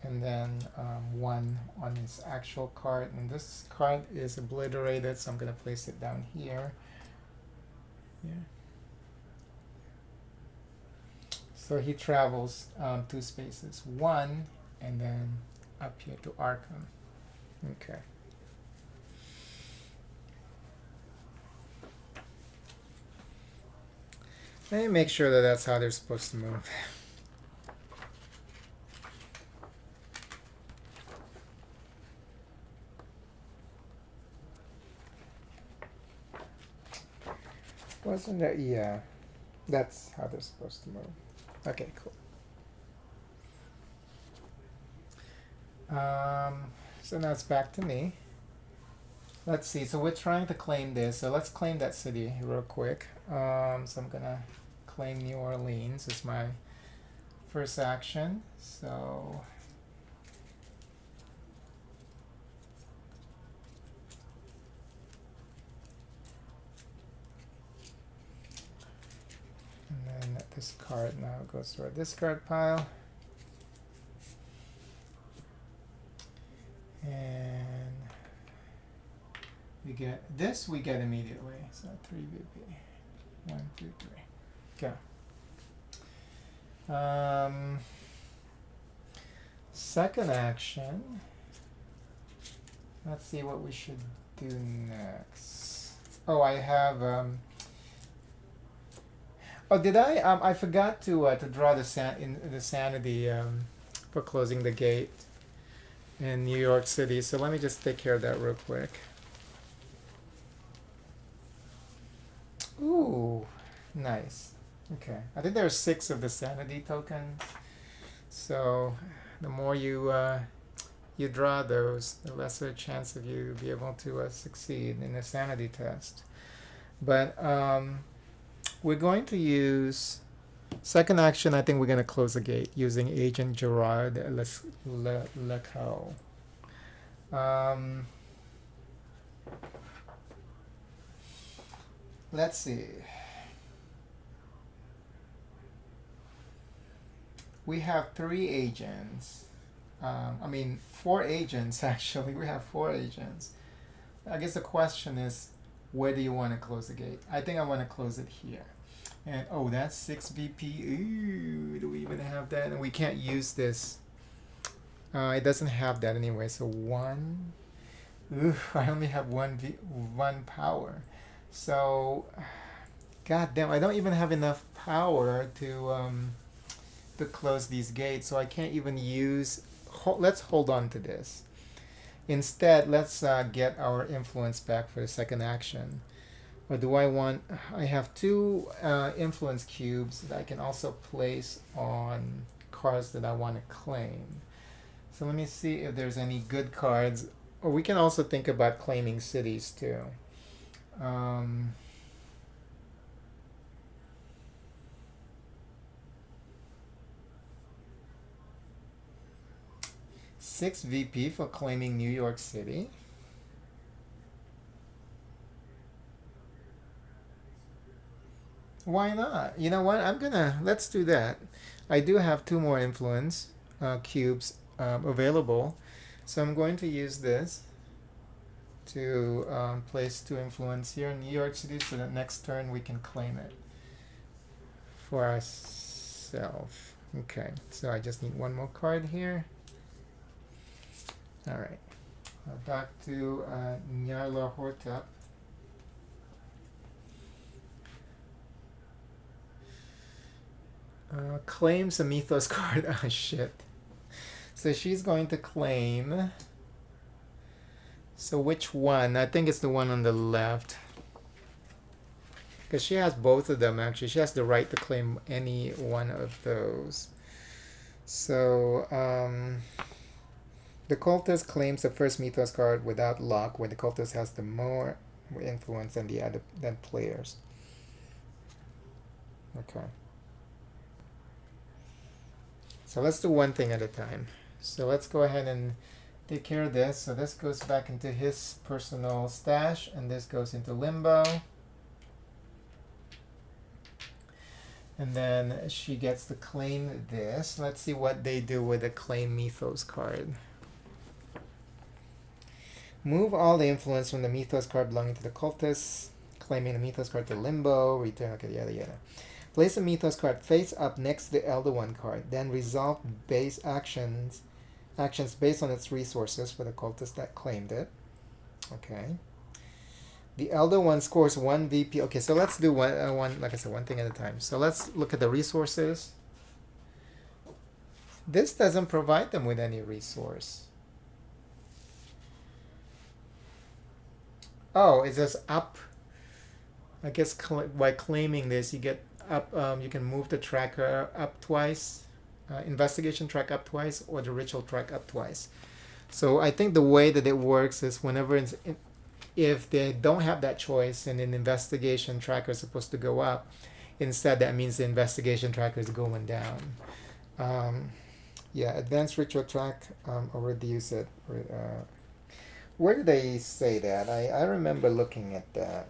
And then 1 on his actual card. And this card is obliterated, so I'm going to place it down here. Yeah. So he travels 2 spaces. 1, and then up here to Arkham. Okay. Let me make sure that that's how they're supposed to move. Wasn't that? Yeah, that's how they're supposed to move. Okay, cool. So now it's back to me. Let's see. So we're trying to claim this. So let's claim that city real quick. So I'm gonna claim New Orleans as my first action. So and then this card now goes to our discard pile. And we get this. We get immediately. So 3 VP. 1, 2, 3. Go. Second action. Let's see what we should do next. Oh, I have. Oh, did I? I forgot to draw the sanity for closing the gate in New York City. So let me just take care of that real quick. Ooh, nice. Okay, I think there are 6 of the sanity tokens. So the more you draw those, the lesser chance of you be able to succeed in the sanity test. But we're going to use second action. I think we're going to close the gate using Agent Gerard Lecow. Let's see. We have 3 agents. 4 agents actually. We have 4 agents. I guess the question is, where do you want to close the gate? I think I want to close it here. And oh, that's 6 VP. Ooh, do we even have that? And we can't use this. It doesn't have that anyway. So 1. Ooh, I only have 1 power. So, god damn, I don't even have enough power to close these gates. So I can't even use. Let's hold on to this. Instead, let's get our influence back for the second action. Or do I want... I have 2 influence cubes that I can also place on cards that I want to claim. So let me see if there's any good cards. Or we can also think about claiming cities too. 6 VP for claiming New York City. Why not? You know what? Let's do that. I do have 2 more influence cubes available. So I'm going to use this to place 2 influence here in New York City so that next turn we can claim it for ourselves. Okay, so I just need 1 more card here. All right, back to Nyarla Hortep. Claims a Mythos card. Ah, shit. So she's going to claim. So which one? I think it's the one on the left. Because she has both of them, actually. She has the right to claim any one of those. So, the cultist claims the first Mythos card without luck when the cultist has the more influence than the other players. Okay. So let's do one thing at a time. So let's go ahead and take care of this. So this goes back into his personal stash, and this goes into limbo. And then she gets to claim this. Let's see what they do with the claim Mythos card. Move all the influence from the Mythos card belonging to the cultist, claiming the Mythos card to limbo, return, okay, yada yada. Place the Mythos card face up next to the Elder One card. Then resolve base actions based on its resources for the cultist that claimed it. Okay. The Elder One scores 1 VP. Okay, so let's do one, like I said, one thing at a time. So let's look at the resources. This doesn't provide them with any resource. Oh, it says up. I guess by claiming this, you get up. You can move the tracker up twice, investigation track up twice, or the ritual track up twice. So I think the way that it works is whenever if they don't have that choice and an investigation tracker is supposed to go up, instead that means the investigation tracker is going down. Yeah, advanced ritual track or reduce it. Where did they say that? I remember looking at that.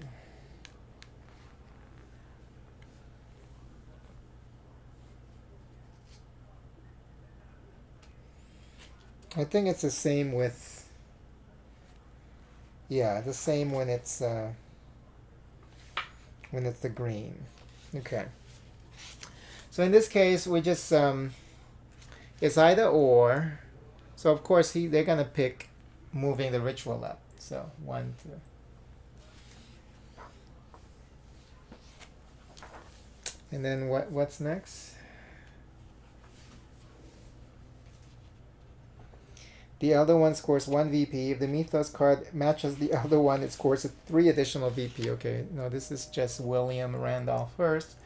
I think it's the same with, yeah, the same when it's the green. Okay. So in this case, we just it's either or. So of course they're gonna pick moving the ritual up. So 1, 2. And then what's next? The elder one scores 1 VP. If the Mythos card matches the elder one, it scores 3 additional VP. Okay, no, this is just William Randolph first.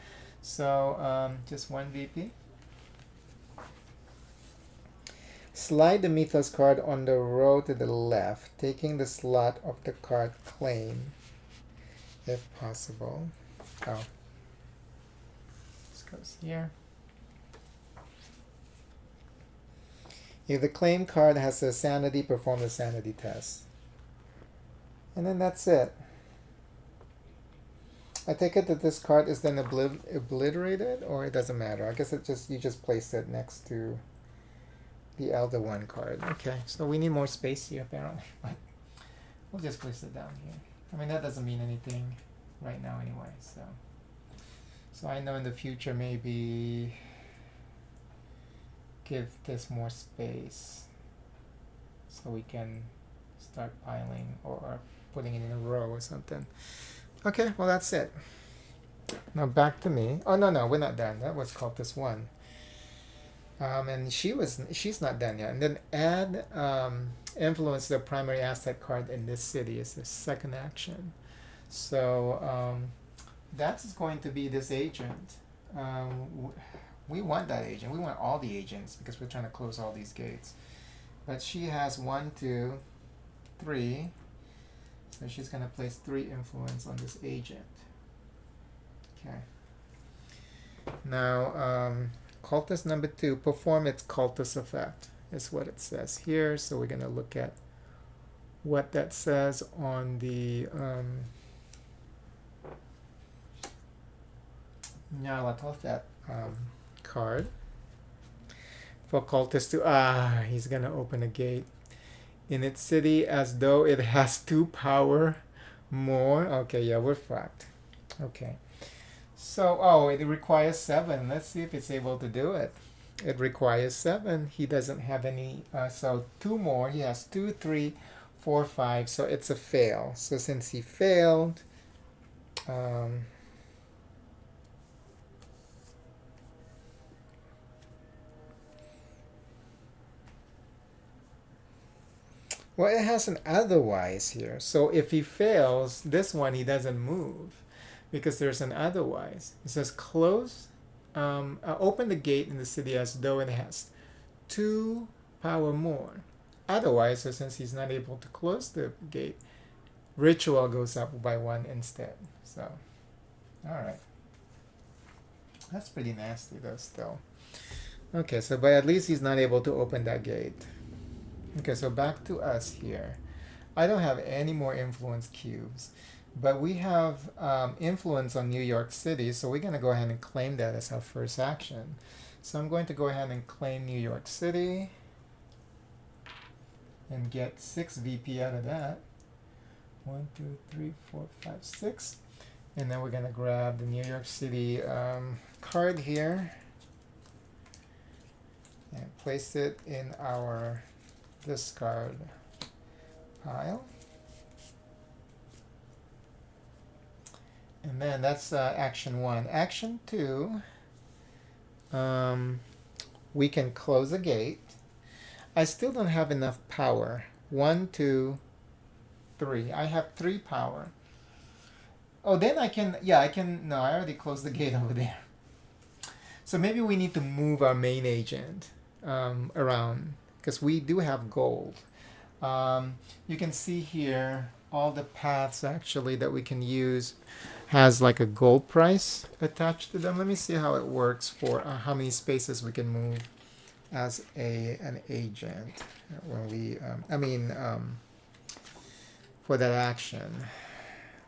So just 1 VP. Slide the Mythos card on the row to the left, taking the slot of the card claim, if possible. Oh. This goes here. If the claim card has a sanity, perform the sanity test. And then that's it. I take it that this card is then obliterated, or it doesn't matter. I guess you just place it next to the Elder One card. Okay, so we need more space here apparently, but we'll just place it down here. I mean, that doesn't mean anything right now anyway, so I know in the future maybe give this more space so we can start piling or putting it in a row or something. Okay, well that's it. Now back to me. Oh no, we're not done. That was Cultist 1. And she's not done yet. And then add influence the primary asset card in this city is the second action. So that's going to be this agent. We want that agent. We want all the agents because we're trying to close all these gates. But she has 1, 2, 3. So she's going to place 3 influence on this agent. Okay. Now, cultist number 2, perform its cultist effect is what it says here. So we're going to look at what that says on the Nyarlathotep card. For cultist to, he's going to open a gate in its city as though it has 2 power more. Okay, yeah, we're fucked. Okay. So, it requires 7. Let's see if it's able to do it. It requires 7. He doesn't have any, so 2 more. He has 2, 3, 4, 5. So it's a fail. So since he failed, well, it has an otherwise here. So if he fails, this one he doesn't move because there's an otherwise. It says close, open the gate in the city as though it has 2 power more. Otherwise, so since he's not able to close the gate, ritual goes up by 1 instead. So, all right. That's pretty nasty though still. Okay, so but at least he's not able to open that gate. Okay, so back to us here. I don't have any more influence cubes, but we have influence on New York City, so we're going to go ahead and claim that as our first action. So I'm going to go ahead and claim New York City and get 6 VP out of that. 1, 2, 3, 4, 5, 6. And then we're going to grab the New York City card here and place it in our discard pile. And then that's action 1. Action 2, we can close a gate. I still don't have enough power. 1, 2, 3. I have 3 power. Oh, then I can, yeah, I can, no, I already closed the gate over there. So maybe we need to move our main agent around because we do have gold. You can see here all the paths actually that we can use has like a gold price attached to them. Let me see how it works for how many spaces we can move as an agent when we, for that action.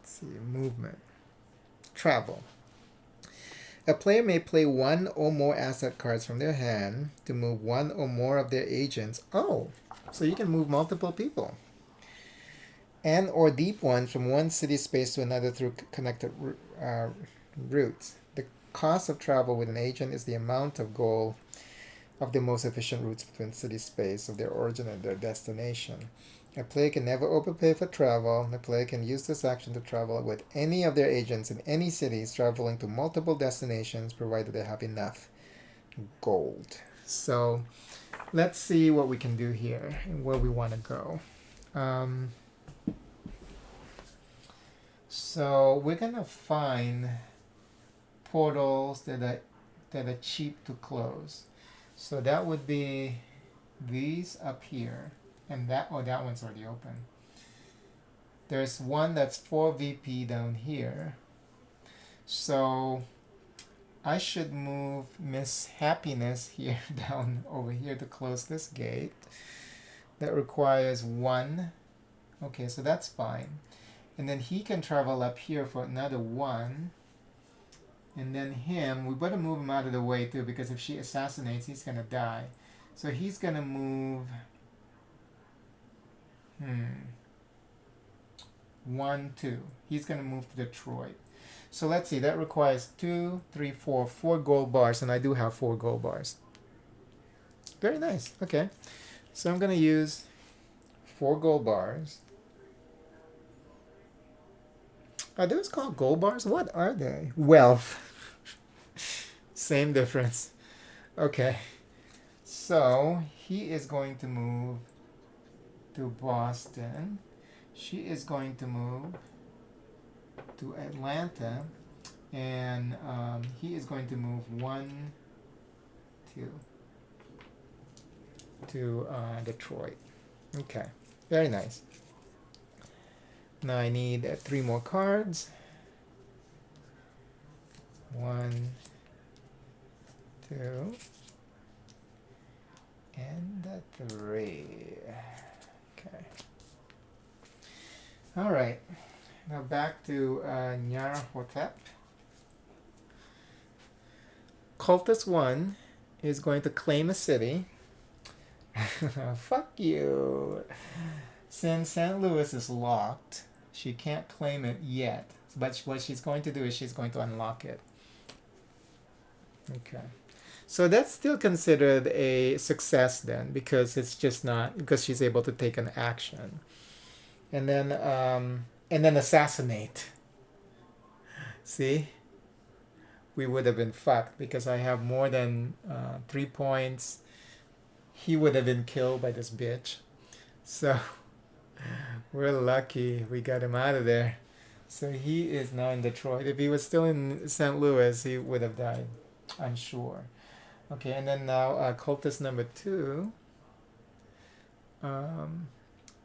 Let's see, movement, travel. A player may play one or more asset cards from their hand to move one or more of their agents. Oh, so you can move multiple people. And or deep ones from one city space to another through connected routes. The cost of travel with an agent is the amount of gold of the most efficient routes between city space of their origin and their destination. A player can never overpay for travel. The player can use this action to travel with any of their agents in any cities, traveling to multiple destinations, provided they have enough gold. So let's see what we can do here and where we want to go. So we're gonna find portals that are cheap to close. So that would be these up here, and that one's already open. There's one that's 4 VP down here. So I should move Miss Happiness here down over here to close this gate. That requires 1. Okay, so that's fine. And then he can travel up here for another 1. And then him, we better move him out of the way too, because if she assassinates, he's gonna die. So he's gonna move 1, 2. He's gonna move to Detroit. So let's see, that requires 2, 3, 4 gold bars, and I do have 4 gold bars. Very nice. Okay. So I'm gonna use 4 gold bars. Are those called gold bars? What are they? Wealth. Same difference. Okay. So he is going to move to Boston. She is going to move to Atlanta. And he is going to move 1, 2 to Detroit. Okay. Very nice. Now I need 3 more cards. 1, 2, and 3. Okay. All right. Now back to Nyarlathotep. Cultist 1 is going to claim a city. Fuck you. Since St. Louis is locked, she can't claim it yet. But what she's going to do is she's going to unlock it. Okay. So that's still considered a success then, because it's just not, because she's able to take an action. And then assassinate. See? We would have been fucked because I have more than 3 points. He would have been killed by this bitch. So we're lucky we got him out of there. So he is now in Detroit. If he was still in St. Louis, he would have died, I'm sure. Okay, and then now cultist number 2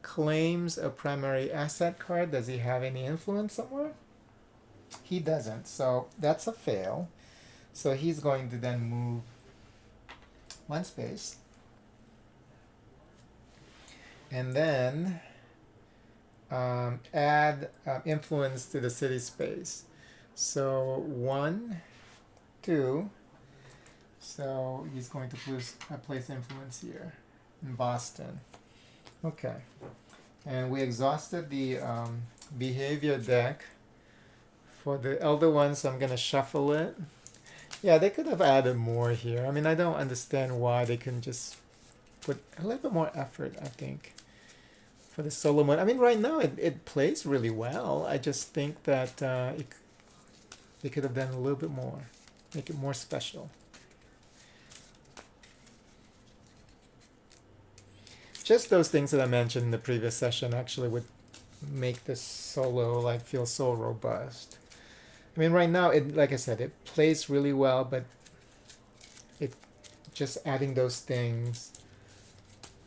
claims a primary asset card. Does he have any influence somewhere? He doesn't, so that's a fail. So he's going to then move 1 space. And then add influence to the city space. So 1, 2. So he's going to place influence here in Boston. Okay. And we exhausted the behavior deck for the elder one, so I'm going to shuffle it. Yeah, they could have added more here. I mean, I don't understand why they couldn't just put a little bit more effort, I think, for the solo mode. I mean, right now it plays really well. I just think that they could have done a little bit more, make it more special. Just those things that I mentioned in the previous session actually would make this solo like feel so robust. I mean, right now, it like I said, it plays really well, but it just adding those things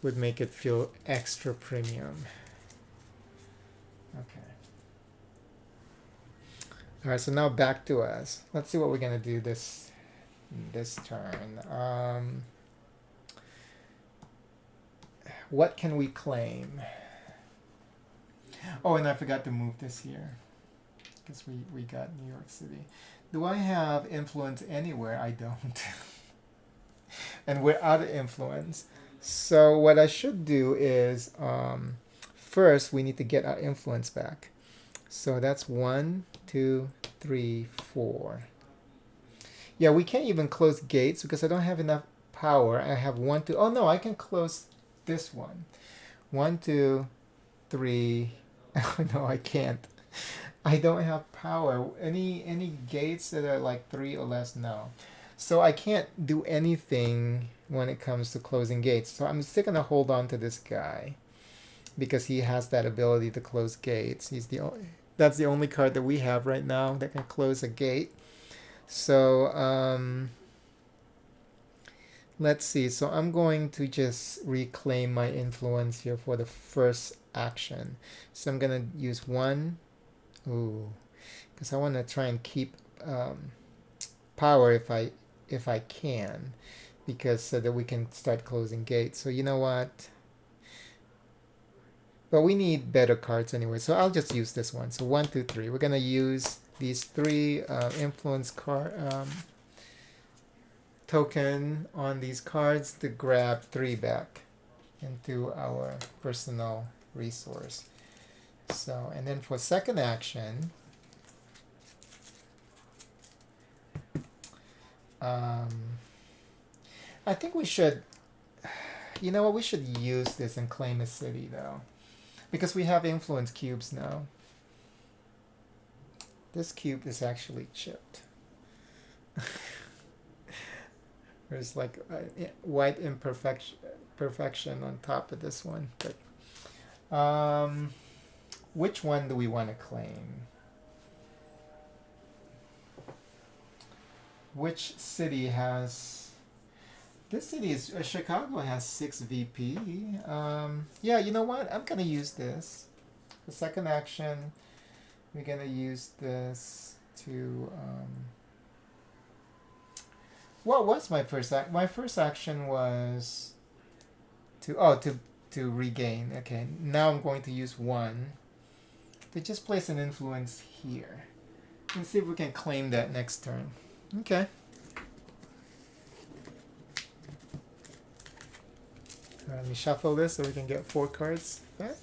would make it feel extra premium. Okay. All right, so now back to us. Let's see what we're gonna do this turn. What can we claim? Oh, and I forgot to move this here because we got New York City. Do I have influence anywhere? I don't. And we're out of influence. So what I should do is first we need to get our influence back. So that's 1, 2, 3, 4. Yeah, we can't even close gates because I don't have enough power. I have 1, 2. Oh no, I can close this one. 1, 2, 3. Oh no, I can't. I don't have power. Any gates that are like 3 or less? No. So I can't do anything when it comes to closing gates. So I'm still gonna hold on to this guy because he has that ability to close gates. That's the only card that we have right now that can close a gate. So let's see. So I'm going to just reclaim my influence here for the first action. So I'm gonna use 1. Ooh, because I want to try and keep power if I can, because so that we can start closing gates. So you know what? But we need better cards anyway. So I'll just use this one. So 1, 2, 3. We're gonna use these 3 influence card token on these cards to grab 3 back into our personal resource. So, and then for second action, I think we should, you know what, we should use this and claim a city though, because we have influence cubes now. This cube is actually chipped. There's like a white imperfection on top of this one, but which one do we want to claim? Which city has... This city is... Chicago has 6 VP. Yeah, you know what? I'm going to use this. The second action, we're going to use this to... what was my first act? My first action was to regain. Okay, now I'm going to use 1 to just place an influence here. Let's see if we can claim that next turn. Okay. Let me shuffle this so we can get 4 cards back.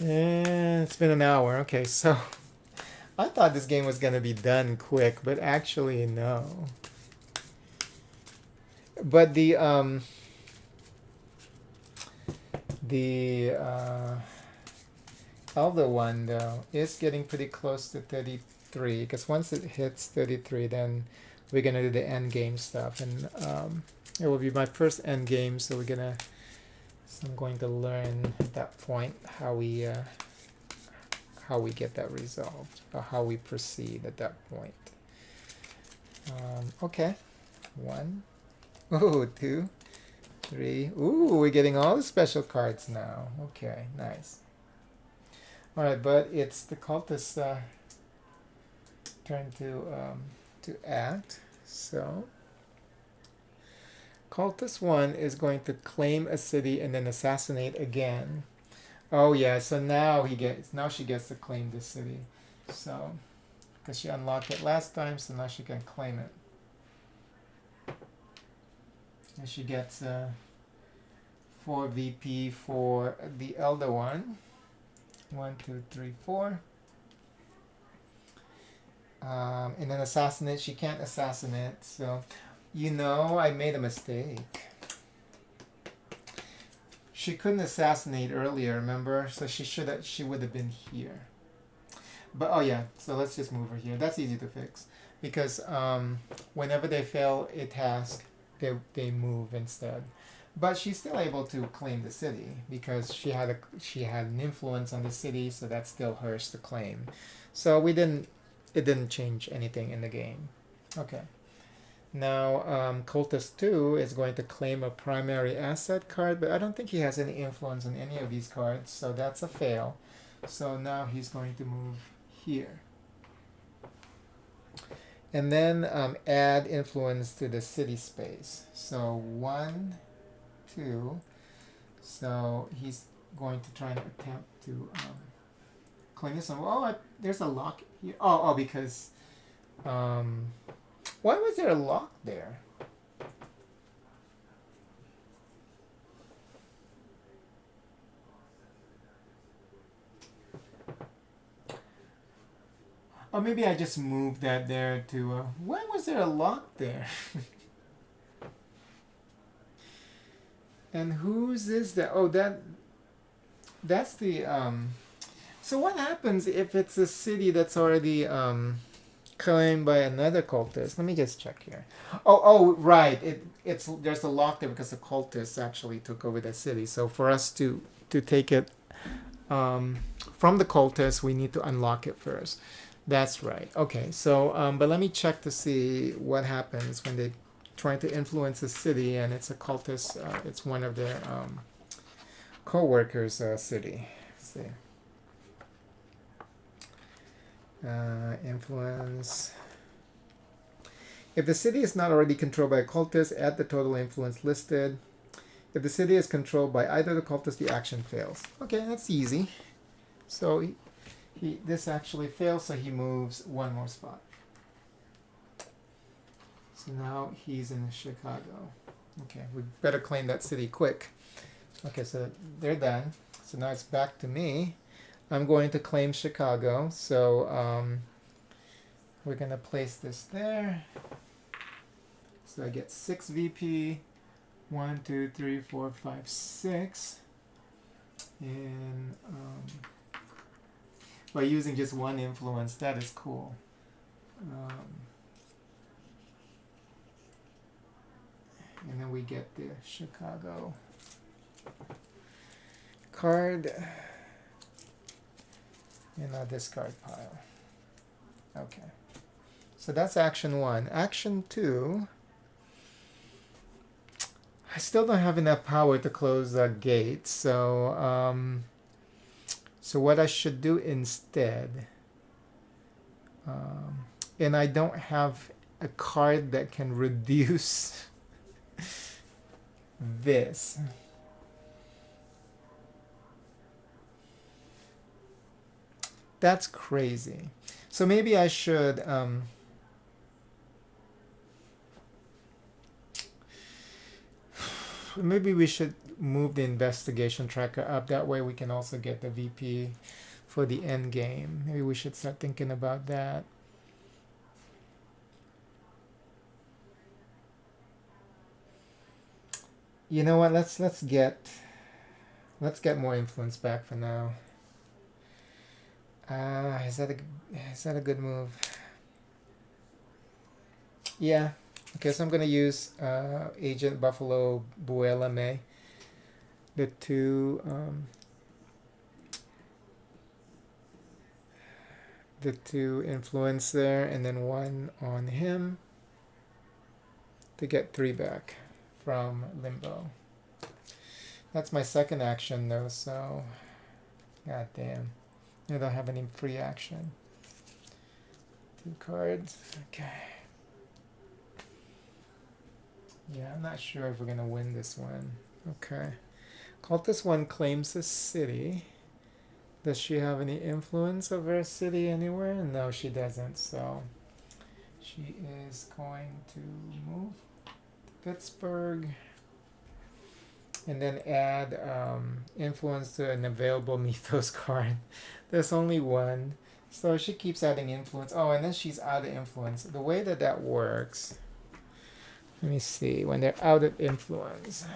And it's been an hour. Okay, so I thought this game was gonna be done quick, but actually no. But the Elder one though is getting pretty close to 33, because once it hits 33, then we're gonna do the end game stuff, and it will be my first end game. So I'm going to learn at that point how we get that resolved, or how we proceed at that point. Okay, 1, 2, 3. Ooh, we're getting all the special cards now. Okay, nice. All right, but it's the cultist's turn to act. So cultist 1 is going to claim a city and then assassinate again. Oh yeah, so now she gets to claim this city. So because she unlocked it last time, so now she can claim it. And she gets 4 VP for the elder one. 1, 2, 3, 4. And then assassinate. She can't assassinate. So, I made a mistake. She couldn't assassinate earlier, remember? So she would have been here. But oh yeah, so let's just move her here. That's easy to fix, because whenever they fail a task, they move instead. But she's still able to claim the city because she had an influence on the city, so that's still hers to claim. So it didn't change anything in the game. Okay. Now, Cultist 2 is going to claim a primary asset card, but I don't think he has any influence on any of these cards, so that's a fail. So now he's going to move here. And then add influence to the city space. So 1, 2. So he's going to try and attempt to claim this one. Oh, there's a lock here. Oh, because... why was there a lock there? Or maybe I just moved that there to... why was there a lock there? And whose is that? Oh, that's the... So what happens if it's a city that's already... claimed by another cultist? Let me just check here. Oh, right. There's a lock there because the cultists actually took over the city. So for us to take it from the cultists, we need to unlock it first. That's right. Okay. So but let me check to see what happens when they trying to influence a city and it's a cultist. It's one of their co-workers' city. Let's see. Influence. If the city is not already controlled by a cultist, add the total influence listed. If the city is controlled by either the cultist, the action fails. Okay, that's easy. So this actually fails, so he moves one more spot. So now he's in Chicago. Okay, we better claim that city quick. Okay, so they're done. So now it's back to me. I'm going to claim Chicago, so we're going to place this there. So I get 6 VP, 1, 2, 3, 4, 5, 6. And by using just one influence, that is cool. And then we get the Chicago card. In a discard pile. Okay. So that's action 1. Action 2. I still don't have enough power to close the gate. So so what I should do instead, and I don't have a card that can reduce this. That's crazy. So maybe I should maybe we should move the investigation tracker up. That way we can also get the VP for the end game. Maybe we should start thinking about that. You know what? Let's get more influence back for now. Is that a good move? Yeah. Okay, so I'm gonna use Agent Buffalo Buela May. The two influence there, and then one on him to get 3 back from Limbo. That's my second action though, so god damn. I don't have any free action. 2 cards. Okay. Yeah, I'm not sure if we're gonna win this one. Okay. Cultist 1 claims the city. Does she have any influence over a city anywhere? No, she doesn't. So she is going to move to Pittsburgh. And then add influence to an available Mythos card. There's only one. So she keeps adding influence. Oh, and then she's out of influence. The way that works... Let me see. When they're out of influence...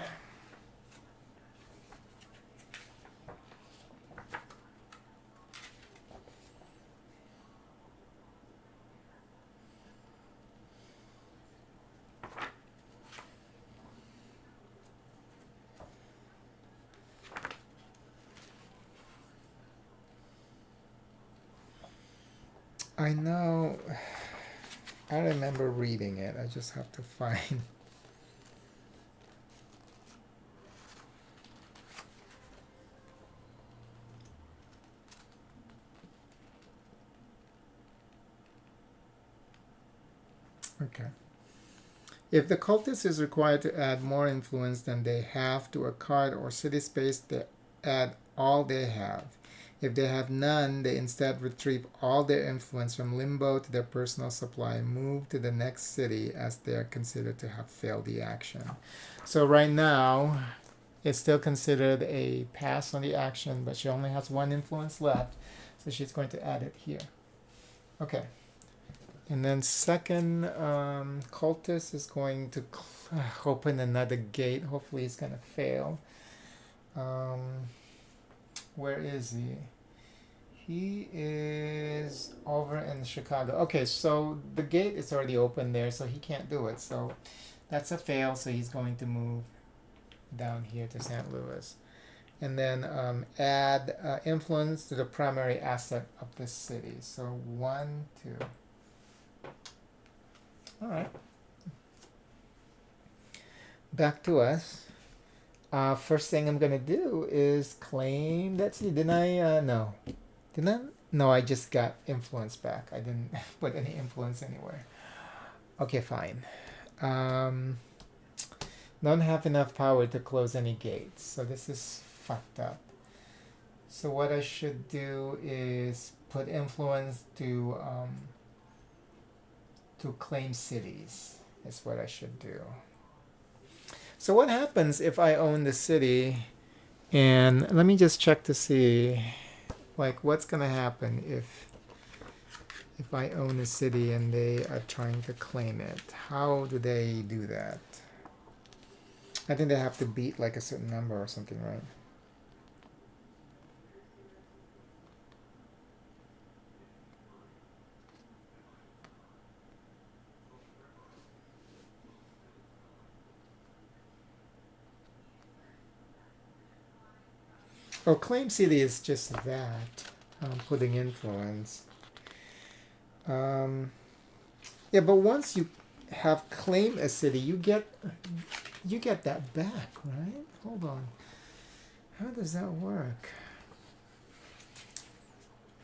I know. I remember reading it. I just have to find. Okay. If the cultist is required to add more influence than they have to a card or city space, they add all they have. If they have none, they instead retrieve all their influence from limbo to their personal supply and move to the next city as they are considered to have failed the action. So right now, it's still considered a pass on the action, but she only has one influence left, so she's going to add it here. Okay. And then second, cultist is going to open another gate. Hopefully he's going to fail. Where is he? He is over in Chicago. Okay, so the gate is already open there, so he can't do it. So that's a fail, so he's going to move down here to St. Louis. And then add influence to the primary asset of the city. So 1, 2. All right. Back to us. First thing I'm gonna do is claim that city. Didn't I? No. Didn't I? No, I just got influence back. I didn't put any influence anywhere. Okay, fine. Don't have enough power to close any gates, so this is fucked up. So what I should do is put influence to claim cities. Is what I should do. So what happens if I own the city? And let me just check to see, like, what's gonna happen if I own a city and they are trying to claim it. How do they do that? I think they have to beat like a certain number or something, right? Oh, claim city is just that. Putting influence. Yeah, but once you have claimed a city, you get that back, right? Hold on. How does that work?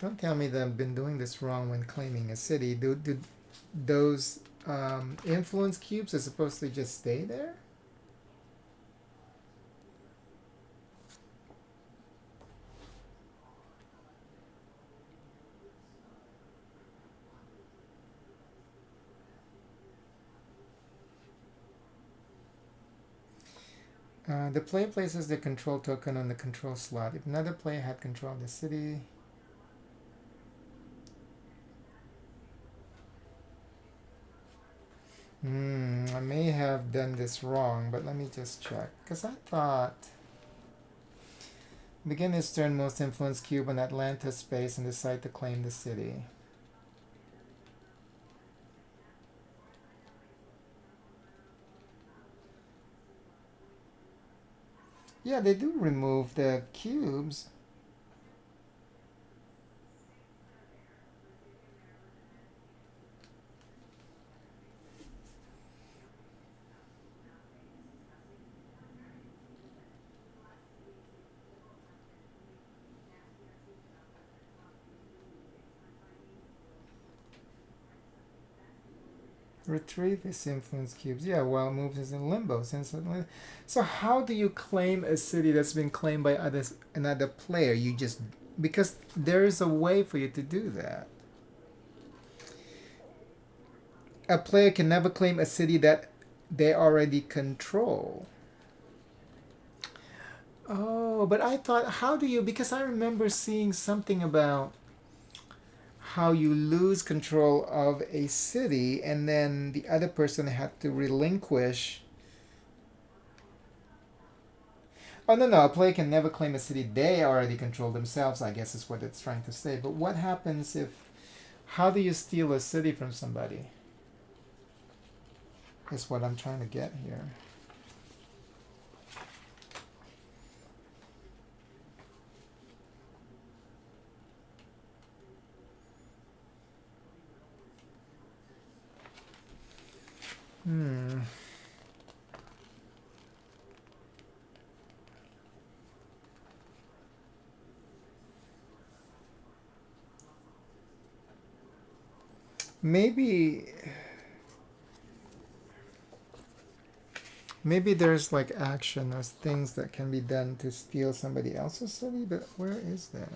Don't tell me that I've been doing this wrong when claiming a city. Do those influence cubes are supposed to just stay there? The player places the control token on the control slot. If another player had control of the city... I may have done this wrong, but let me just check. Because I thought... Begin his turn, most influence cube on Atlanta space and decide to claim the city. Yeah, they do remove the cubes. Retrieve his influence cubes. Yeah, while moves is in limbo. So how do you claim a city that's been claimed by another player? You just... Because there is a way for you to do that. A player can never claim a city that they already control. Oh, but I thought, how do you... Because I remember seeing something about how you lose control of a city and then the other person had to relinquish... Oh, no, a player can never claim a city they already control themselves, I guess is what it's trying to say. But what happens if... How do you steal a city from somebody? Is what I'm trying to get here. Hmm. Maybe maybe there's like action or things that can be done to steal somebody else's city, but where is that?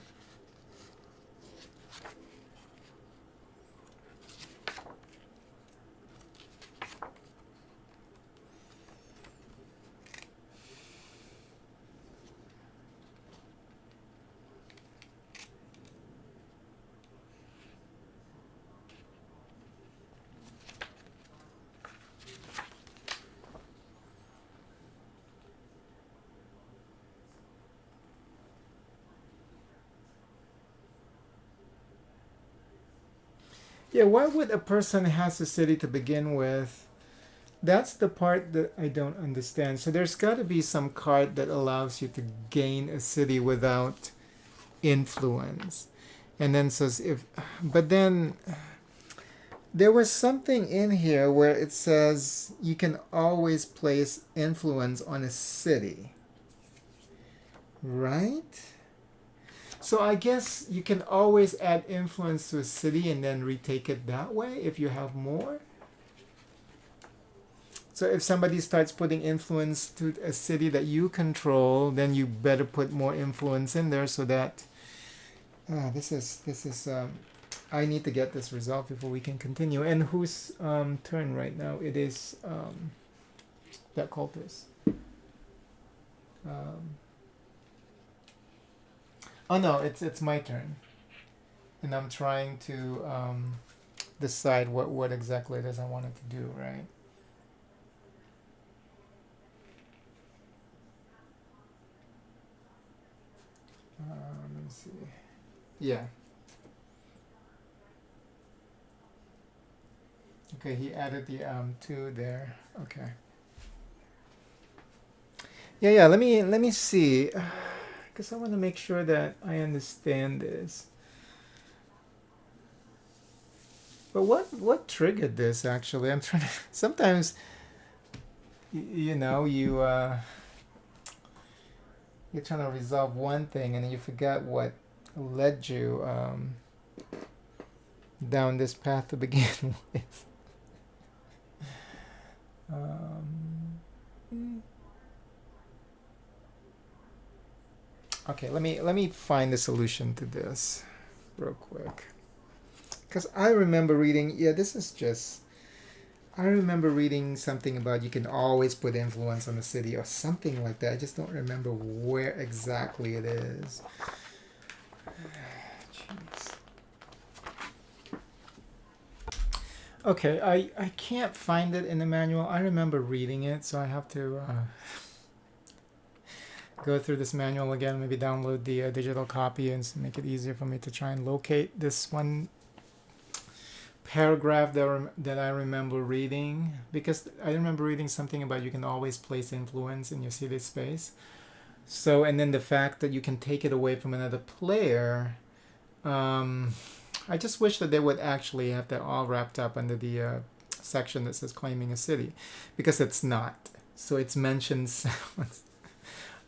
Yeah, why would a person has a city to begin with? That's the part that I don't understand. So there's got to be some card that allows you to gain a city without influence. And then says if but then there was something in here where it says you can always place influence on a city, right? So I guess you can always add influence to a city and then retake it that way if you have more. So if somebody starts putting influence to a city that you control, then you better put more influence in there so that this is I need to get this resolved before we can continue. And whose turn right now? It is that cultist. Um, oh no, it's my turn, and I'm trying to decide what exactly it is I wanted to do. Right. Let me see. Yeah. Okay. He added the two there. Okay. Yeah. Yeah. Let me see. Because I want to make sure that I understand this. But what triggered this actually? I'm trying to. Sometimes you know you're trying to resolve one thing and you forget what led you down this path to begin with. Um, okay, let me find the solution to this real quick. Because I remember reading. Yeah, this is just. I remember reading something about you can always put influence on the city or something like that. I just don't remember where exactly it is. Jeez. Okay, I can't find it in the manual. I remember reading it, so I have to go through this manual again. Maybe download the digital copy and make it easier for me to try and locate this one paragraph that I remember reading, because I remember reading something about you can always place influence in your city space. So, and then the fact that you can take it away from another player. I just wish that they would actually have that all wrapped up under the section that says claiming a city, because it's not. So it's mentioned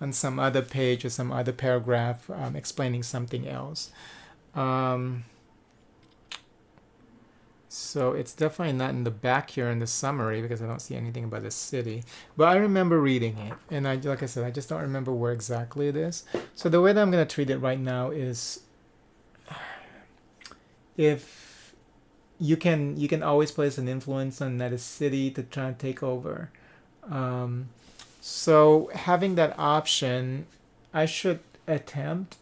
on some other page or some other paragraph explaining something else. Um, so it's definitely not in the back here in the summary because I don't see anything about the city. But I remember reading it, and like I said, I just don't remember where exactly it is. So the way that I'm going to treat it right now is, if you can always place an influence on that city to try and take over. Um, so having that option, I should attempt.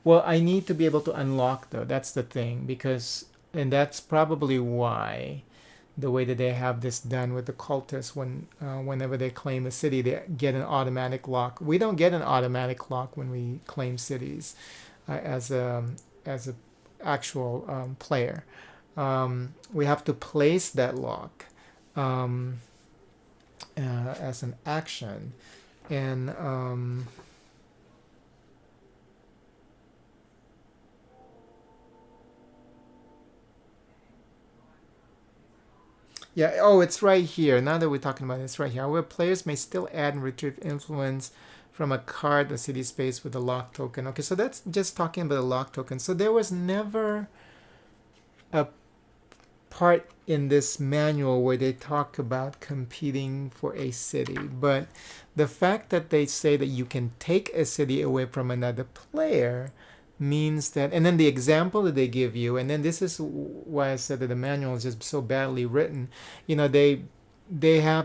Well, I need to be able to unlock though. That's the thing, because and that's probably why the way that they have this done with the cultists, whenever they claim a city, they get an automatic lock. We don't get an automatic lock when we claim cities as a actual player. We have to place that lock um, as an action, and Yeah, oh, it's right here. Now that we're talking about it, it's right here. However, players may still add and retrieve influence from a card, the city space with a lock token. Okay, so that's just talking about a lock token. So there was never a part in this manual where they talk about competing for a city. But the fact that they say that you can take a city away from another player means that, and then the example that they give you, and then this is why I said that the manual is just so badly written. You know, they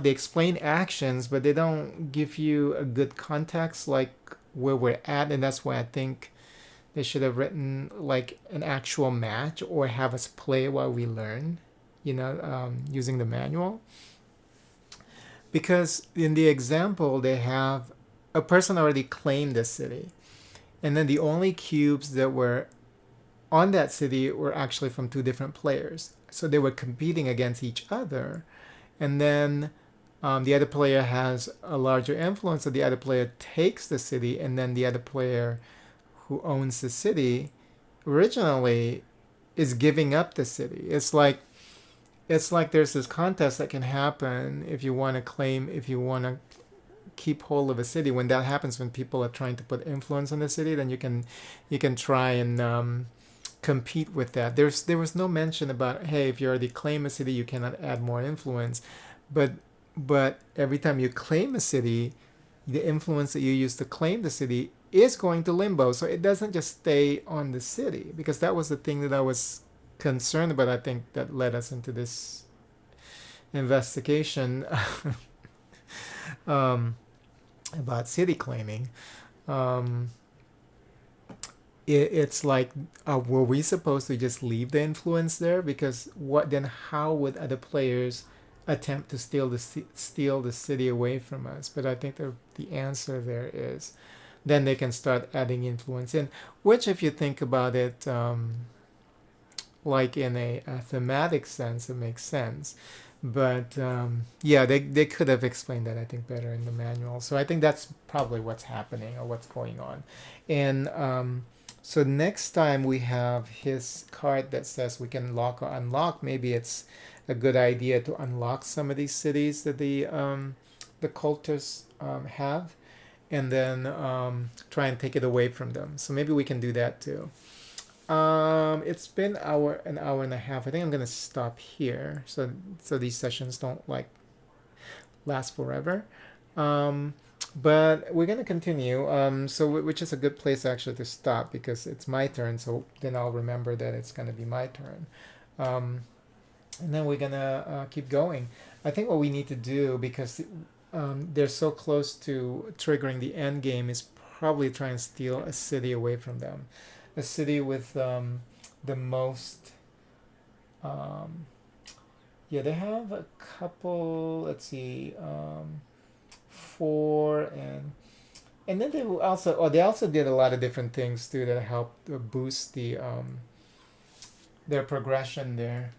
explain actions, but they don't give you a good context like where we're at, and that's why I think they should have written like an actual match or have us play while we learn, using the manual. Because in the example, they have a person already claimed the city, and then the only cubes that were on that city were actually from two different players. So they were competing against each other, and then the other player has a larger influence, so the other player takes the city, and then the other player who owns the city originally is giving up the city. It's like there's this contest that can happen if you want to claim, if you want to keep hold of a city. When that happens, when people are trying to put influence on the city, then you can try and compete with that. There was no mention about, hey, if you already claim a city, you cannot add more influence, but every time you claim a city, the influence that you use to claim the city is going to limbo. So it doesn't just stay on the city, because that was the thing that I was concerned about. I think that led us into this investigation um, about city claiming. Um, it's like, were we supposed to just leave the influence there? Because what then? How would other players attempt to steal the city away from us? But I think the answer there is, then they can start adding influence in, which, if you think about it, like in a thematic sense, it makes sense. But yeah, they could have explained that, I think, better in the manual. So I think that's probably what's happening or what's going on. And so next time we have his card that says we can lock or unlock, maybe it's a good idea to unlock some of these cities that the cultists have, and then try and take it away from them. So maybe we can do that too. It's been an hour and a half. I think I'm gonna stop here, so these sessions don't like last forever. Um, but we're gonna continue. So which is a good place actually to stop, because it's my turn. So then I'll remember that it's gonna be my turn. Um, and then we're gonna keep going. I think what we need to do, because they're so close to triggering the end game, is probably try and steal a city away from them, a city with the most. Um, yeah, they have a couple. Let's see, four, and then they also did a lot of different things too that helped boost their progression there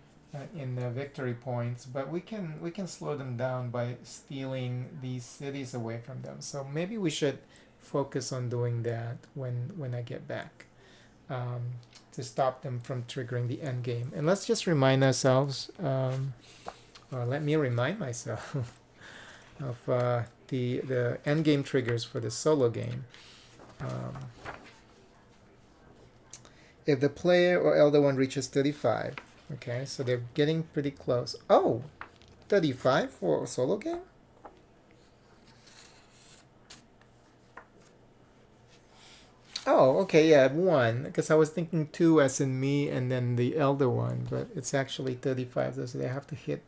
in the victory points. But we can slow them down by stealing these cities away from them. So maybe we should focus on doing that when I get back, um, to stop them from triggering the end game. And let's just remind ourselves, or let me remind myself of the end game triggers for the solo game. Um, if the player or elder one reaches 35, okay, so they're getting pretty close. Oh, 35 for a solo game? Oh, okay, yeah, one. Because I was thinking two as in me and then the elder one, but it's actually 35, so they have to hit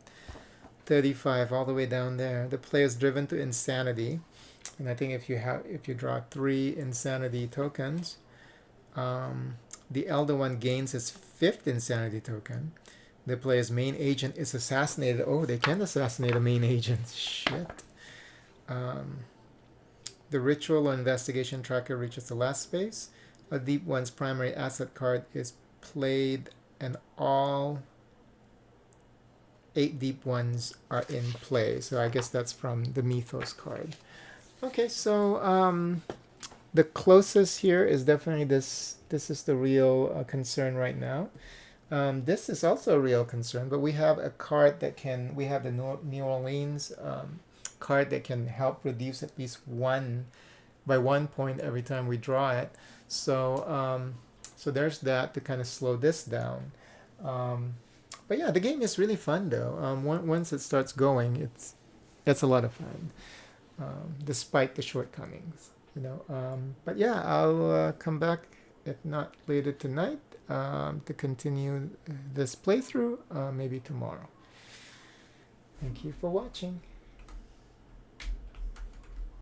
35 all the way down there. The player is driven to insanity, and I think if you draw 3 insanity tokens, um, the elder one gains his 5th insanity token. The player's main agent is assassinated. Oh, they can assassinate a main agent. Shit. Um, the ritual or investigation tracker reaches the last space. A deep one's primary asset card is played, and all 8 deep ones are in play. So I guess that's from the Mythos card. Okay, so the closest here is definitely this. This is the real concern right now. This is also a real concern, but we have a card that can. We have the New Orleans card that can help reduce at least one by 1 point every time we draw it. So so there's that to kind of slow this down. Um, but yeah, the game is really fun though. Once it starts going, it's a lot of fun, despite the shortcomings. But yeah, I'll come back if not later tonight to continue this playthrough. Maybe tomorrow. Thank you for watching.